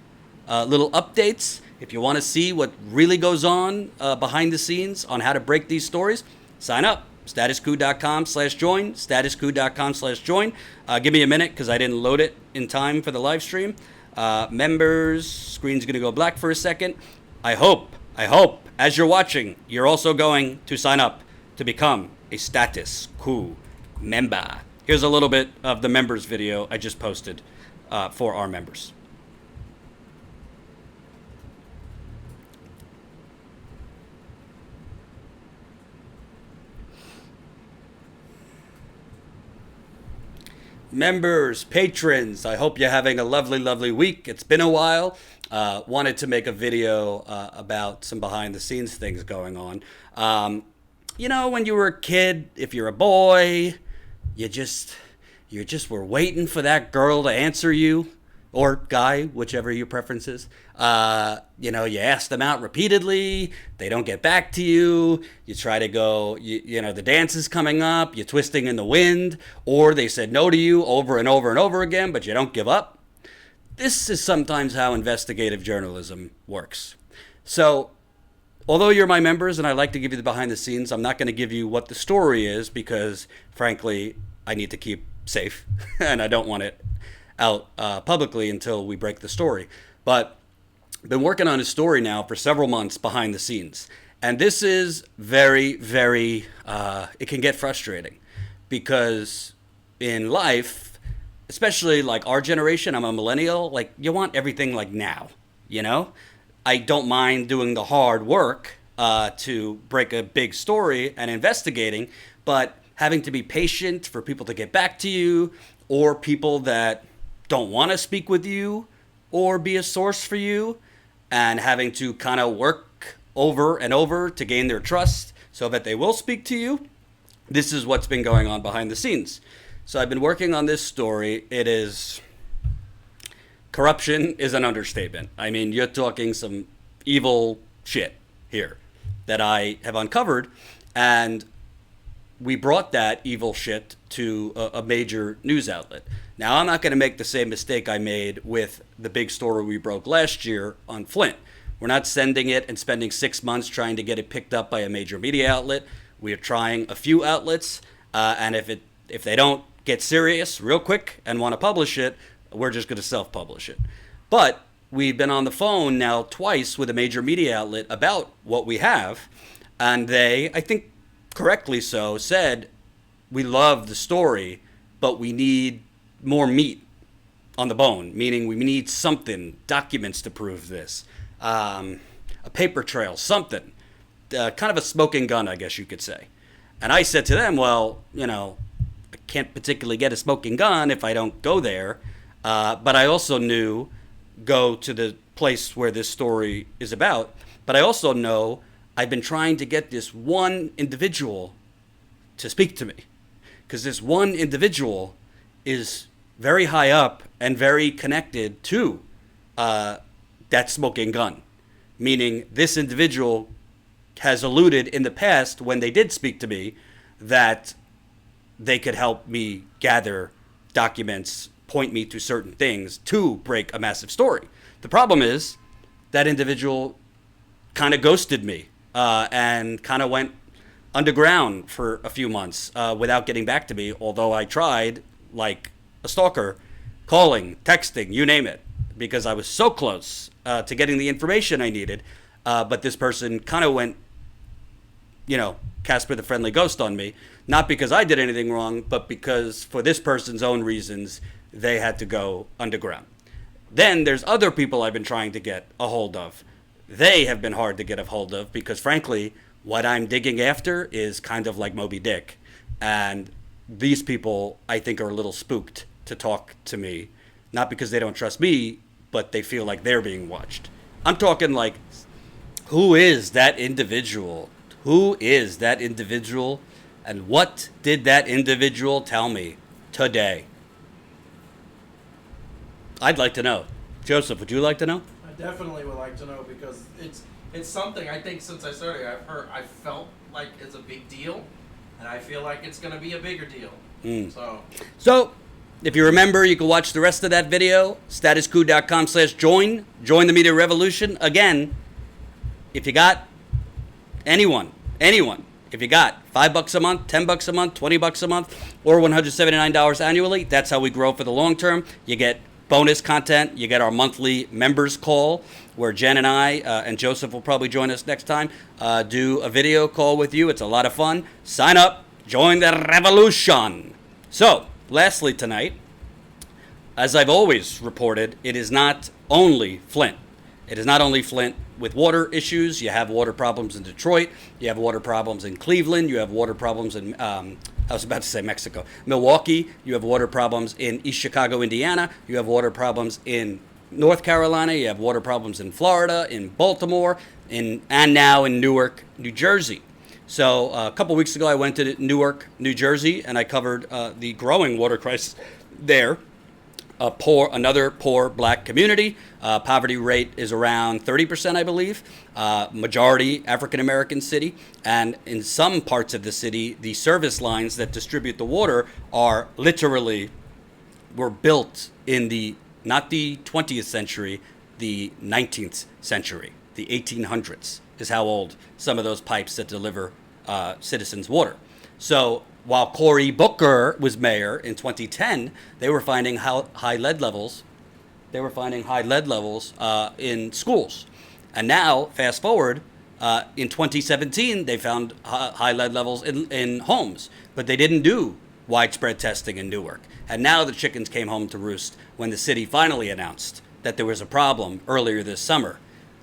little updates, if you want to see what really goes on behind the scenes on how to break these stories, sign up. statusquo.com/join, statusquo.com/join. Give me a minute because I didn't load it in time for the live stream. Members, screen's going to go black for a second. I hope, as you're watching, you're also going to sign up to become a Status Quo member. Here's a little bit of the members video I just posted for our members. Members, patrons, I hope you're having a lovely, lovely week. It's been a while. Wanted to make a video about some behind the scenes things going on. When you were a kid, if you're a boy, you just were waiting for that girl to answer you, or guy, whichever your preference is. You ask them out repeatedly, they don't get back to you, you try to go, the dance is coming up, you're twisting in the wind, or they said no to you over and over and over again, but you don't give up. This is sometimes how investigative journalism works. So, although you're my members and I like to give you the behind the scenes, I'm not going to give you what the story is because, frankly, I need to keep safe and I don't want it out publicly until we break the story. But been working on a story now for several months behind the scenes. And this is very, very, it can get frustrating because in life, especially like our generation, I'm a millennial, like you want everything like now, you know? I don't mind doing the hard work to break a big story and investigating, but having to be patient for people to get back to you or people that don't want to speak with you or be a source for you and having to kind of work over and over to gain their trust so that they will speak to you. This is what's been going on behind the scenes. So I've been working on this story. Corruption is an understatement. I mean, you're talking some evil shit here that I have uncovered, and we brought that evil shit to a major news outlet. Now, I'm not going to make the same mistake I made with the big story we broke last year on Flint. We're not sending it and spending 6 months trying to get it picked up by a major media outlet. We are trying a few outlets, and if they don't get serious real quick and want to publish it, we're just going to self-publish it. But we've been on the phone now twice with a major media outlet about what we have, and they, I think correctly so, said, we love the story, but we need more meat on the bone, meaning we need something, documents to prove this, a paper trail, something, kind of a smoking gun, I guess you could say. And I said to them, well, you know, I can't particularly get a smoking gun if I don't go there, but I also knew go to the place where this story is about, but I also know I've been trying to get this one individual to speak to me, because this one individual is very high up and very connected to that smoking gun, meaning this individual has alluded in the past when they did speak to me that they could help me gather documents, point me to certain things to break a massive story. The problem is that individual kind of ghosted me and kind of went underground for a few months without getting back to me, although I tried like a stalker, calling, texting, you name it, because I was so close to getting the information I needed. But this person kind of went, you know, Casper the Friendly Ghost on me, not because I did anything wrong, but because for this person's own reasons, they had to go underground. Then there's other people I've been trying to get a hold of. They have been hard to get a hold of because, frankly, what I'm digging after is kind of like Moby Dick. And these people, I think, are a little spooked to talk to me, not because they don't trust me, but they feel like they're being watched. I'm talking like, who is that individual? Who is that individual? And what did that individual tell me today? I'd like to know. Joseph, would you like to know? I definitely would like to know because it's something I think since I started I felt like it's a big deal, and I feel like it's going to be a bigger deal. So if you remember, you can watch the rest of that video, statuscoup.com/join. Join the media revolution. Again, if you got anyone, if you got $5 a month, $10 a month, $20 a month, or $179 annually, that's how we grow for the long term. You get bonus content. You get our monthly members call where Jen and I, and Joseph will probably join us next time, do a video call with you. It's a lot of fun. Sign up. Join the revolution. So, lastly tonight, as I've always reported, it is not only Flint. It is not only Flint with water issues. You have water problems in Detroit. You have water problems in Cleveland. You have water problems in, I was about to say Mexico, Milwaukee. You have water problems in East Chicago, Indiana. You have water problems in North Carolina. You have water problems in Florida, in Baltimore, and now in Newark, New Jersey. So a couple weeks ago, I went to Newark, New Jersey, and I covered the growing water crisis there. Another poor black community. Poverty rate is around 30%, I believe. Majority African-American city. And in some parts of the city, the service lines that distribute the water were built in not the 20th century, the 19th century. The 1800s is how old some of those pipes that deliver citizens water. So while Cory Booker was mayor in 2010, they were finding high lead levels they were finding high lead levels in schools. And now, fast forward, in 2017, they found high lead levels in homes, but they didn't do widespread testing in Newark. And now the chickens came home to roost when the city finally announced that there was a problem earlier this summer.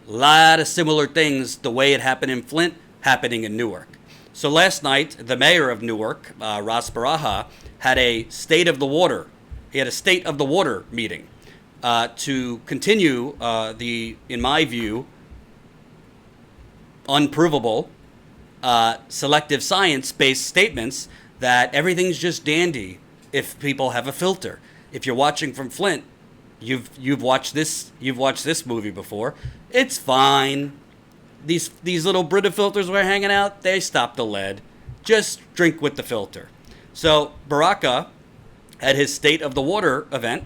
A lot of similar things, the way it happened in Flint, happening in Newark. So last night, the mayor of Newark, Ras Baraha, had a state of the water. He had a state of the water meeting to continue in my view, unprovable, selective science-based statements that everything's just dandy if people have a filter. If you're watching from Flint, you've watched this movie before. It's fine. These little Brita filters we're hanging out, they stop the lead. Just drink with the filter. So Baraka, at his State of the Water event,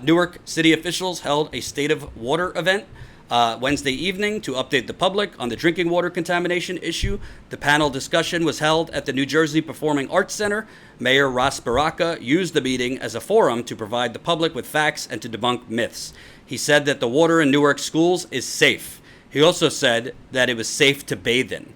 Newark city officials held a State of Water event Wednesday evening to update the public on the drinking water contamination issue. The panel discussion was held at the New Jersey Performing Arts Center. Mayor Ras Baraka used the meeting as a forum to provide the public with facts and to debunk myths. He said that the water in Newark schools is safe. He also said that it was safe to bathe in.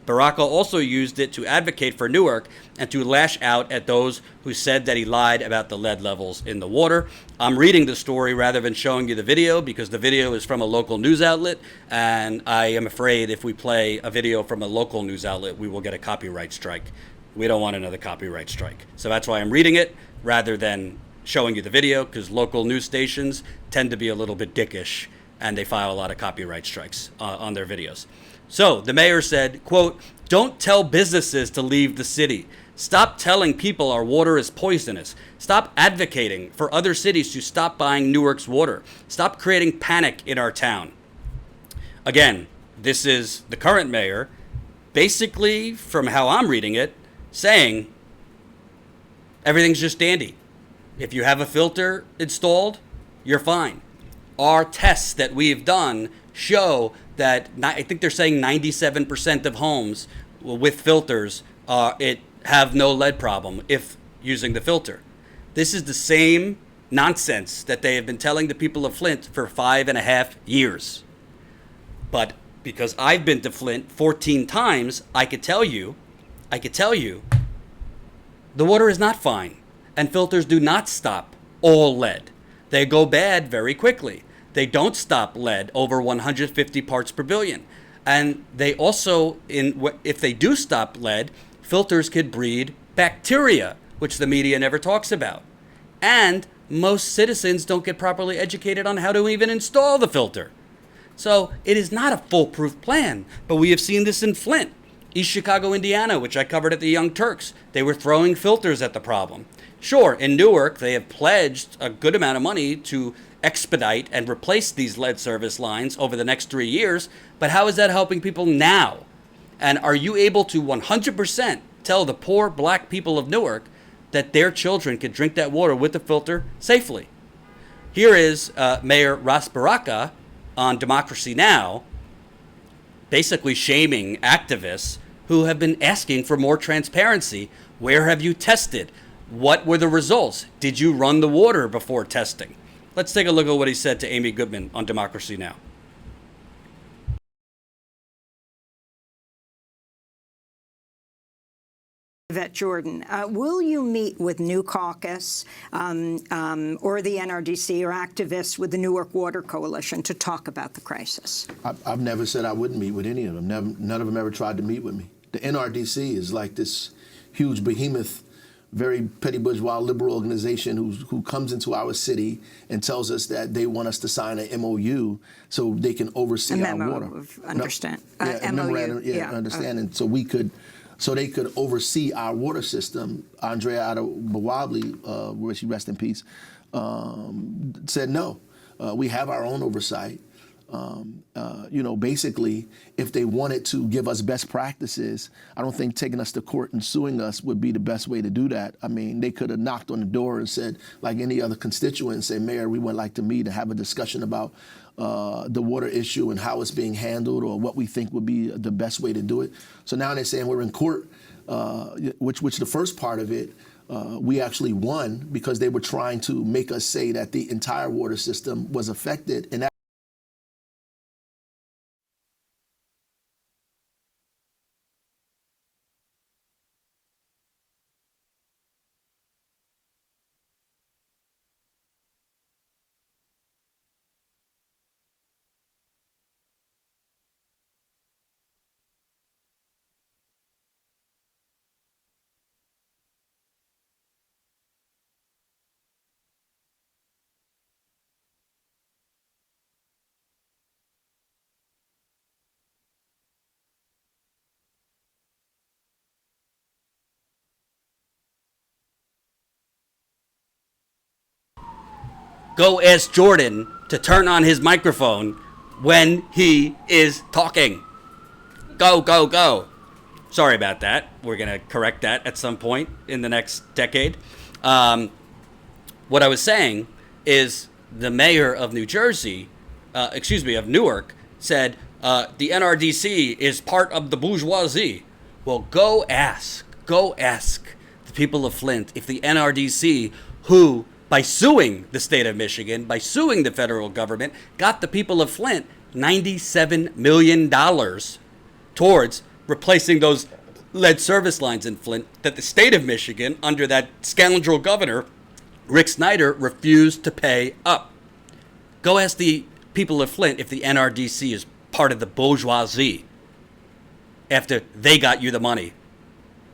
Baraka also used it to advocate for Newark and to lash out at those who said that he lied about the lead levels in the water. I'm reading the story rather than showing you the video because the video is from a local news outlet, and I am afraid if we play a video from a local news outlet, we will get a copyright strike. We don't want another copyright strike. So that's why I'm reading it rather than showing you the video, because local news stations tend to be a little bit dickish and they file a lot of copyright strikes on their videos. So the mayor said, quote, "Don't tell businesses to leave the city. Stop telling people our water is poisonous. Stop advocating for other cities to stop buying Newark's water. Stop creating panic in our town." Again, this is the current mayor, basically, from how I'm reading it, saying everything's just dandy. If you have a filter installed, you're fine. Our tests that we've done show that I think they're saying 97% of homes with filters have no lead problem if using the filter. This is the same nonsense that they have been telling the people of Flint for 5.5 years. But because I've been to Flint 14 times, I could tell you, the water is not fine. And filters do not stop all lead. They go bad very quickly. They don't stop lead over 150 parts per billion. And they also, if they do stop lead, filters could breed bacteria, which the media never talks about. And most citizens don't get properly educated on how to even install the filter. So it is not a foolproof plan, but we have seen this in Flint, East Chicago, Indiana, which I covered at the Young Turks. They were throwing filters at the problem. Sure, in Newark, they have pledged a good amount of money to expedite and replace these lead service lines over the next 3 years, but how is that helping people now? And are you able to 100% tell the poor black people of Newark that their children can drink that water with the filter safely? Here is Mayor Ras Baraka on Democracy Now! Basically shaming activists who have been asking for more transparency. Where have you tested? What were the results? Did you run the water before testing? Let's take a look at what he said to Amy Goodman on Democracy Now! Yvette Jordan, will you meet with New Caucus or the NRDC or activists with the Newark Water Coalition to talk about the crisis? I've never said I wouldn't meet with any of them. None of them ever tried to meet with me. The NRDC is like this huge behemoth, very petty bourgeois liberal organization who comes into our city and tells us that they want us to sign an MOU so they can oversee our water. Understand? A memorandum, understanding. So they could oversee our water system. Andrea Adewale, where she rest in peace, said no. We have our own oversight. Basically, if they wanted to give us best practices, I don't think taking us to court and suing us would be the best way to do that. I mean, they could have knocked on the door and said, like any other constituent, and say, Mayor, we would like to meet and have a discussion about the water issue and how it's being handled or what we think would be the best way to do it. So now they're saying we're in court, which the first part of it, we actually won because they were trying to make us say that the entire water system was affected. And that Go ask Jordan to turn on his microphone when he is talking. Go, go, go. Sorry about that. We're going to correct that at some point in the next decade. What I was saying is the mayor of New Jersey, of Newark, said the NRDC is part of the bourgeoisie. Well, go ask the people of Flint if the NRDC, who, by suing the state of Michigan, by suing the federal government, got the people of Flint $97 million towards replacing those lead service lines in Flint that the state of Michigan, under that scoundrel governor, Rick Snyder, refused to pay up. Go ask the people of Flint if the NRDC is part of the bourgeoisie after they got you the money.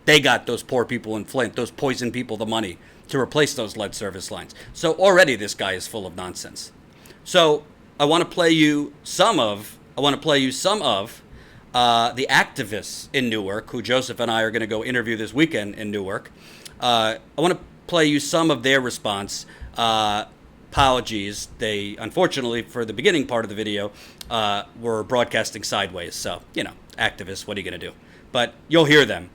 They got those poor people in Flint, those poison people, the money to replace those lead service lines. So already this guy is full of nonsense. So I want to play you some of the activists in Newark, who Joseph and I are going to go interview this weekend in Newark. I want to play you some of their response. Apologies. They, unfortunately, for the beginning part of the video, were broadcasting sideways. So, activists, what are you going to do? But you'll hear them.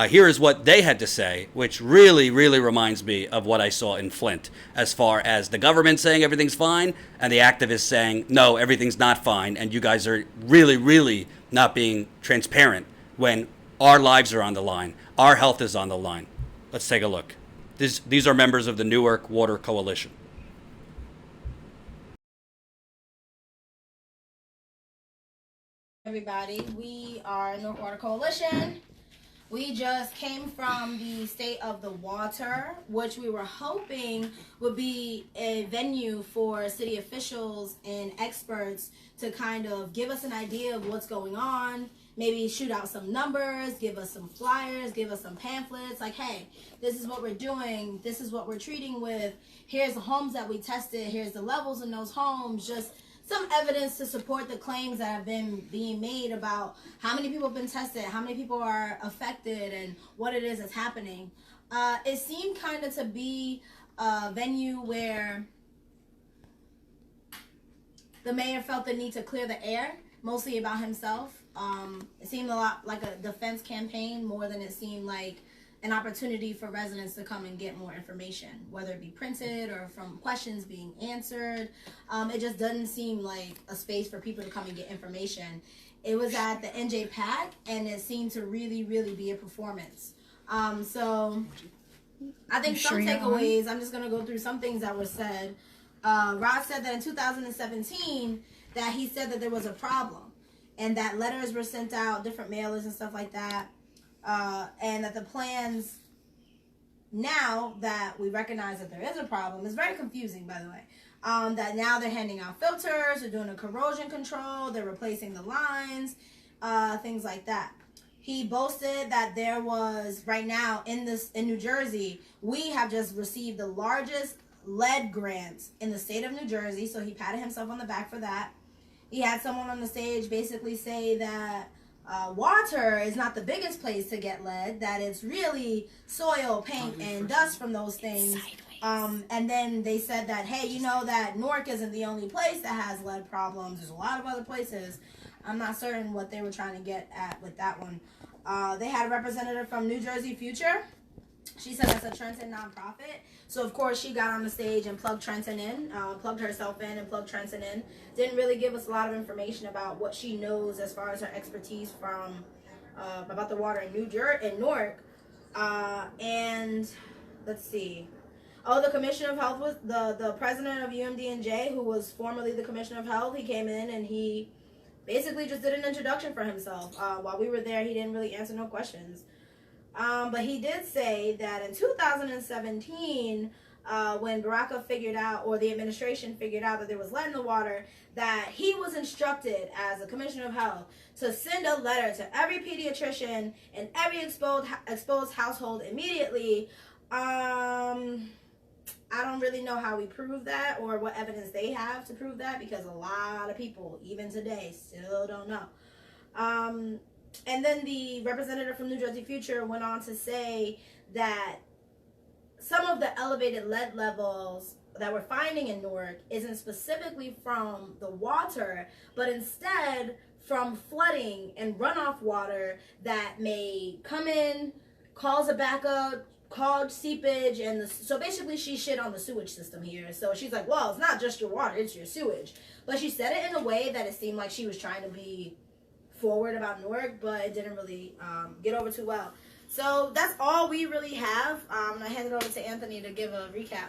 Here is what they had to say, which really, really reminds me of what I saw in Flint, as far as the government saying everything's fine and the activists saying, no, everything's not fine, and you guys are really, really not being transparent when our lives are on the line. Our health is on the line. Let's take a look. These are members of the Newark Water Coalition. Everybody, we are Newark Water Coalition. We just came from the State of the Water, which we were hoping would be a venue for city officials and experts to kind of give us an idea of what's going on, maybe shoot out some numbers, give us some flyers, give us some pamphlets, like, hey, this is what we're doing, this is what we're treating with, here's the homes that we tested, here's the levels in those homes, just some evidence to support the claims that have been being made about how many people have been tested, how many people are affected, and what it is that's happening. It seemed kind of to be a venue where the mayor felt the need to clear the air, mostly about himself. It seemed a lot like a defense campaign more than it seemed like an opportunity for residents to come and get more information, whether it be printed or from questions being answered. It just doesn't seem like a space for people to come and get information. It was at the NJ PAC, and it seemed to really, really be a performance. So I think some takeaways, I'm just going to go through some things that were said. Rod said that in 2017, that he said that there was a problem, and that letters were sent out, different mailers and stuff like that. And that the plans, now that we recognize that there is a problem, is very confusing, by the way. That now they're handing out filters, they're doing a corrosion control, they're replacing the lines, things like that. He boasted that there was, right now in New Jersey, we have just received the largest lead grant in the state of New Jersey, so he patted himself on the back for that. He had someone on the stage basically say that water is not the biggest place to get lead, that it's really soil, paint, and dust from those things. And then they said that, hey, you know that Newark isn't the only place that has lead problems. There's a lot of other places. I'm not certain what they were trying to get at with that one. They had a representative from New Jersey Future. She said that's a Trenton nonprofit. So, of course, she got on the stage and plugged Trenton in, plugged herself in and plugged Trenton in. Didn't really give us a lot of information about what she knows as far as her expertise from about the water in Newark. And let's see. Oh, the Commissioner of Health was the president of UMDNJ, who was formerly the Commissioner of Health. He came in and he basically just did an introduction for himself. While we were there, he didn't really answer no questions. But he did say that in 2017, when Baraka figured out, or the administration figured out that there was lead in the water, that he was instructed as a Commissioner of Health to send a letter to every pediatrician in every exposed household immediately. I don't really know how we prove that or what evidence they have to prove that, because a lot of people, even today, still don't know. And then the representative from New Jersey Future went on to say that some of the elevated lead levels that we're finding in Newark isn't specifically from the water, but instead from flooding and runoff water that may come in, cause a backup, clogged seepage, and so basically she shit on the sewage system here. So she's like, well, it's not just your water, it's your sewage. But she said it in a way that it seemed like she was trying to be forward about Newark, but it didn't really get over too well. So that's all we really have. I hand it over to Anthony to give a recap.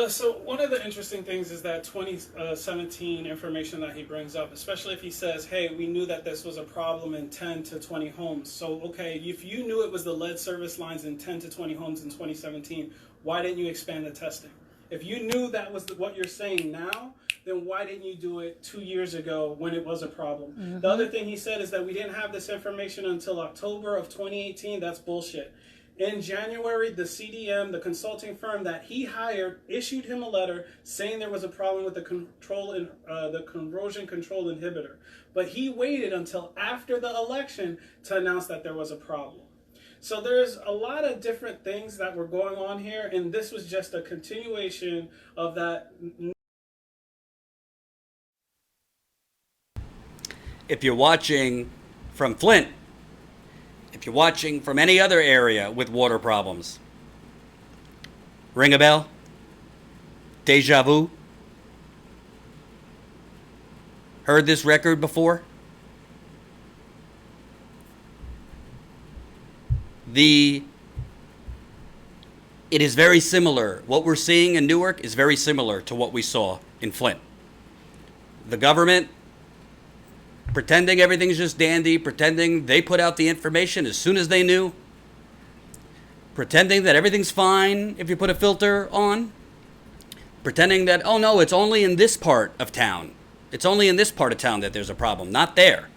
So one of the interesting things is that 2017 information that he brings up, especially if he says, hey, we knew that this was a problem in 10 to 20 homes. So, okay, if you knew it was the lead service lines in 10 to 20 homes in 2017, why didn't you expand the testing? If you knew that was what you're saying now, then why didn't you do it 2 years ago when it was a problem? Mm-hmm. The other thing he said is that we didn't have this information until October of 2018. That's bullshit. In January, the CDM, the consulting firm that he hired, issued him a letter saying there was a problem with the corrosion control inhibitor. But he waited until after the election to announce that there was a problem. So there's a lot of different things that were going on here, and this was just a continuation of that. If you're watching from Flint, if you're watching from any other area with water problems, ring a bell? Deja vu? Heard this record before? It is very similar. What we're seeing in Newark is very similar to what we saw in Flint. The government pretending everything's just dandy, pretending they put out the information as soon as they knew, pretending that everything's fine if you put a filter on, pretending that, oh no, it's only in this part of town. It's only in this part of town that there's a problem, not there.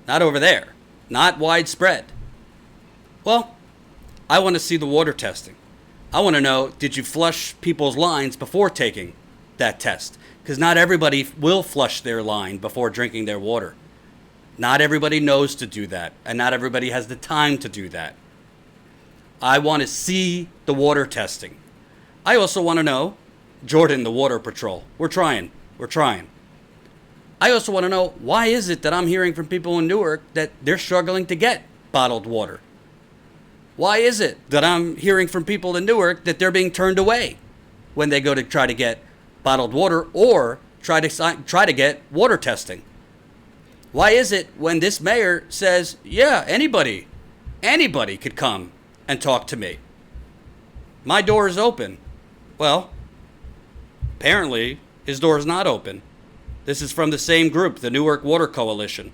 Not over there. Not widespread. Well, I want to see the water testing. I want to know, did you flush people's lines before taking that test? Because not everybody will flush their line before drinking their water. Not everybody knows to do that, and not everybody has the time to do that. I want to see the water testing. I also want to know, Jordan, the Water Patrol, we're trying. I also want to know, why is it that I'm hearing from people in Newark that they're struggling to get bottled water? Why is it that I'm hearing from people in Newark that they're being turned away when they go to try to get bottled water or try to get water testing? Why is it when this mayor says, yeah, anybody could come and talk to me? My door is open. Well, apparently his door is not open. This is from the same group, the Newark Water Coalition.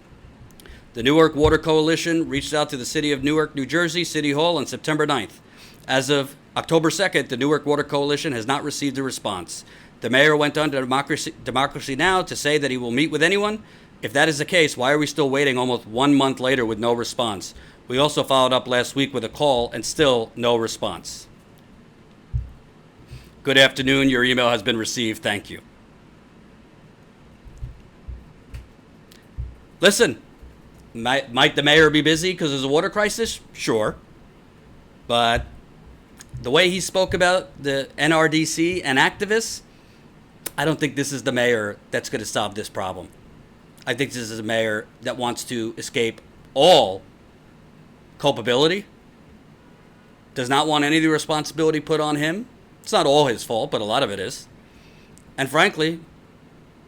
The Newark Water Coalition reached out to the city of Newark, New Jersey, City Hall on September 9th. As of October 2nd, the Newark Water Coalition has not received a response. The mayor went on to Democracy Now! To say that he will meet with anyone. If that is the case, why are we still waiting almost 1 month later with no response? We also followed up last week with a call and still no response. Good afternoon. Your email has been received. Thank you. Listen, might the mayor be busy because there's a water crisis? Sure. But the way he spoke about the NRDC and activists, I don't think this is the mayor that's going to solve this problem. I think this is a mayor that wants to escape all culpability, does not want any of the responsibility put on him. It's not all his fault, but a lot of it is. And frankly,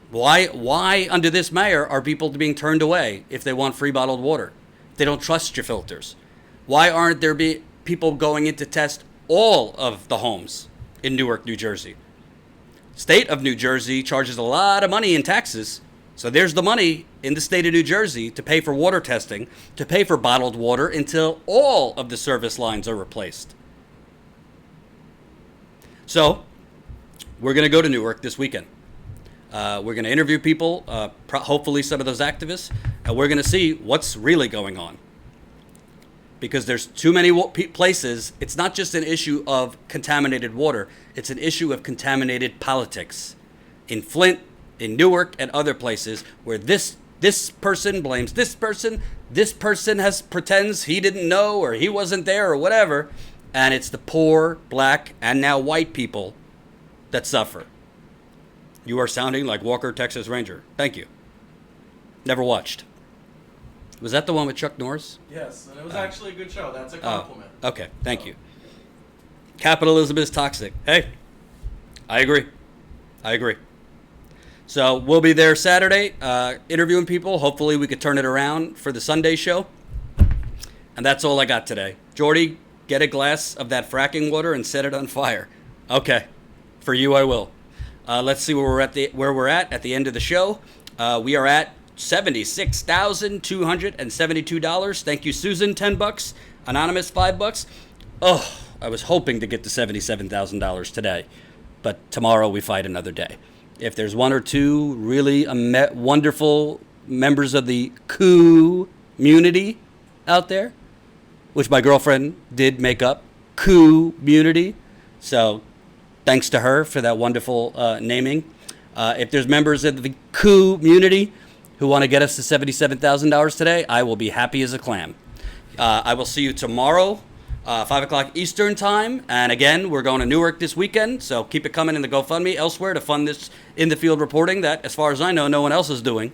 why under this mayor are people being turned away if they want free bottled water? They don't trust your filters. Why aren't there people going in to test all of the homes in Newark, New Jersey. State of New Jersey charges a lot of money in taxes. So there's the money in the state of New Jersey to pay for water testing, to pay for bottled water until all of the service lines are replaced. So we're going to go to Newark this weekend. We're going to interview people, hopefully some of those activists, and we're going to see what's really going on. Because there's too many places. It's not just an issue of contaminated water. It's an issue of contaminated politics. In Flint, in Newark, and other places where this person blames this person pretends he didn't know or he wasn't there or whatever, and it's the poor, black, and now white people that suffer. You are sounding like Walker, Texas Ranger. Thank you. Never watched. Was that the one with Chuck Norris? Yes, and it was actually a good show. That's a compliment. Okay, thank you. Capitalism is toxic. Hey, I agree. So we'll be there Saturday, interviewing people. Hopefully we could turn it around for the Sunday show. And that's all I got today. Jordy, get a glass of that fracking water and set it on fire. Okay, for you I will. Let's see where we're at the end of the show. We are at $76,272. Thank you, Susan, $10. Anonymous, $5. Oh, I was hoping to get to $77,000 today, but tomorrow we fight another day. If there's one or two really wonderful members of the community out there, which my girlfriend did make up, community, so thanks to her for that wonderful naming. If there's members of the community who want to get us to $77,000 today, I will be happy as a clam. I will see you tomorrow, 5 o'clock Eastern time. And again, we're going to Newark this weekend, so keep it coming in the GoFundMe elsewhere to fund this in-the-field reporting that, as far as I know, no one else is doing.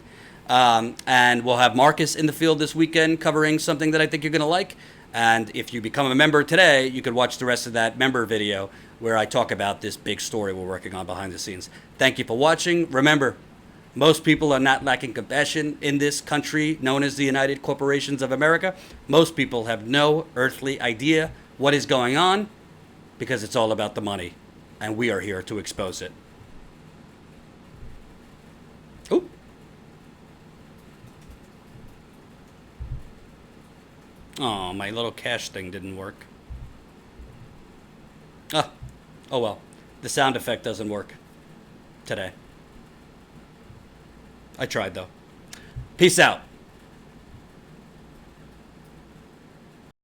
And we'll have Marcus in the field this weekend covering something that I think you're going to like. And if you become a member today, you could watch the rest of that member video where I talk about this big story we're working on behind the scenes. Thank you for watching. Remember, most people are not lacking compassion in this country known as the United Corporations of America. Most people have no earthly idea what is going on because it's all about the money, and we are here to expose it. Ooh. Oh, my little cash thing didn't work. Oh well. The sound effect doesn't work today. I tried, though. Peace out.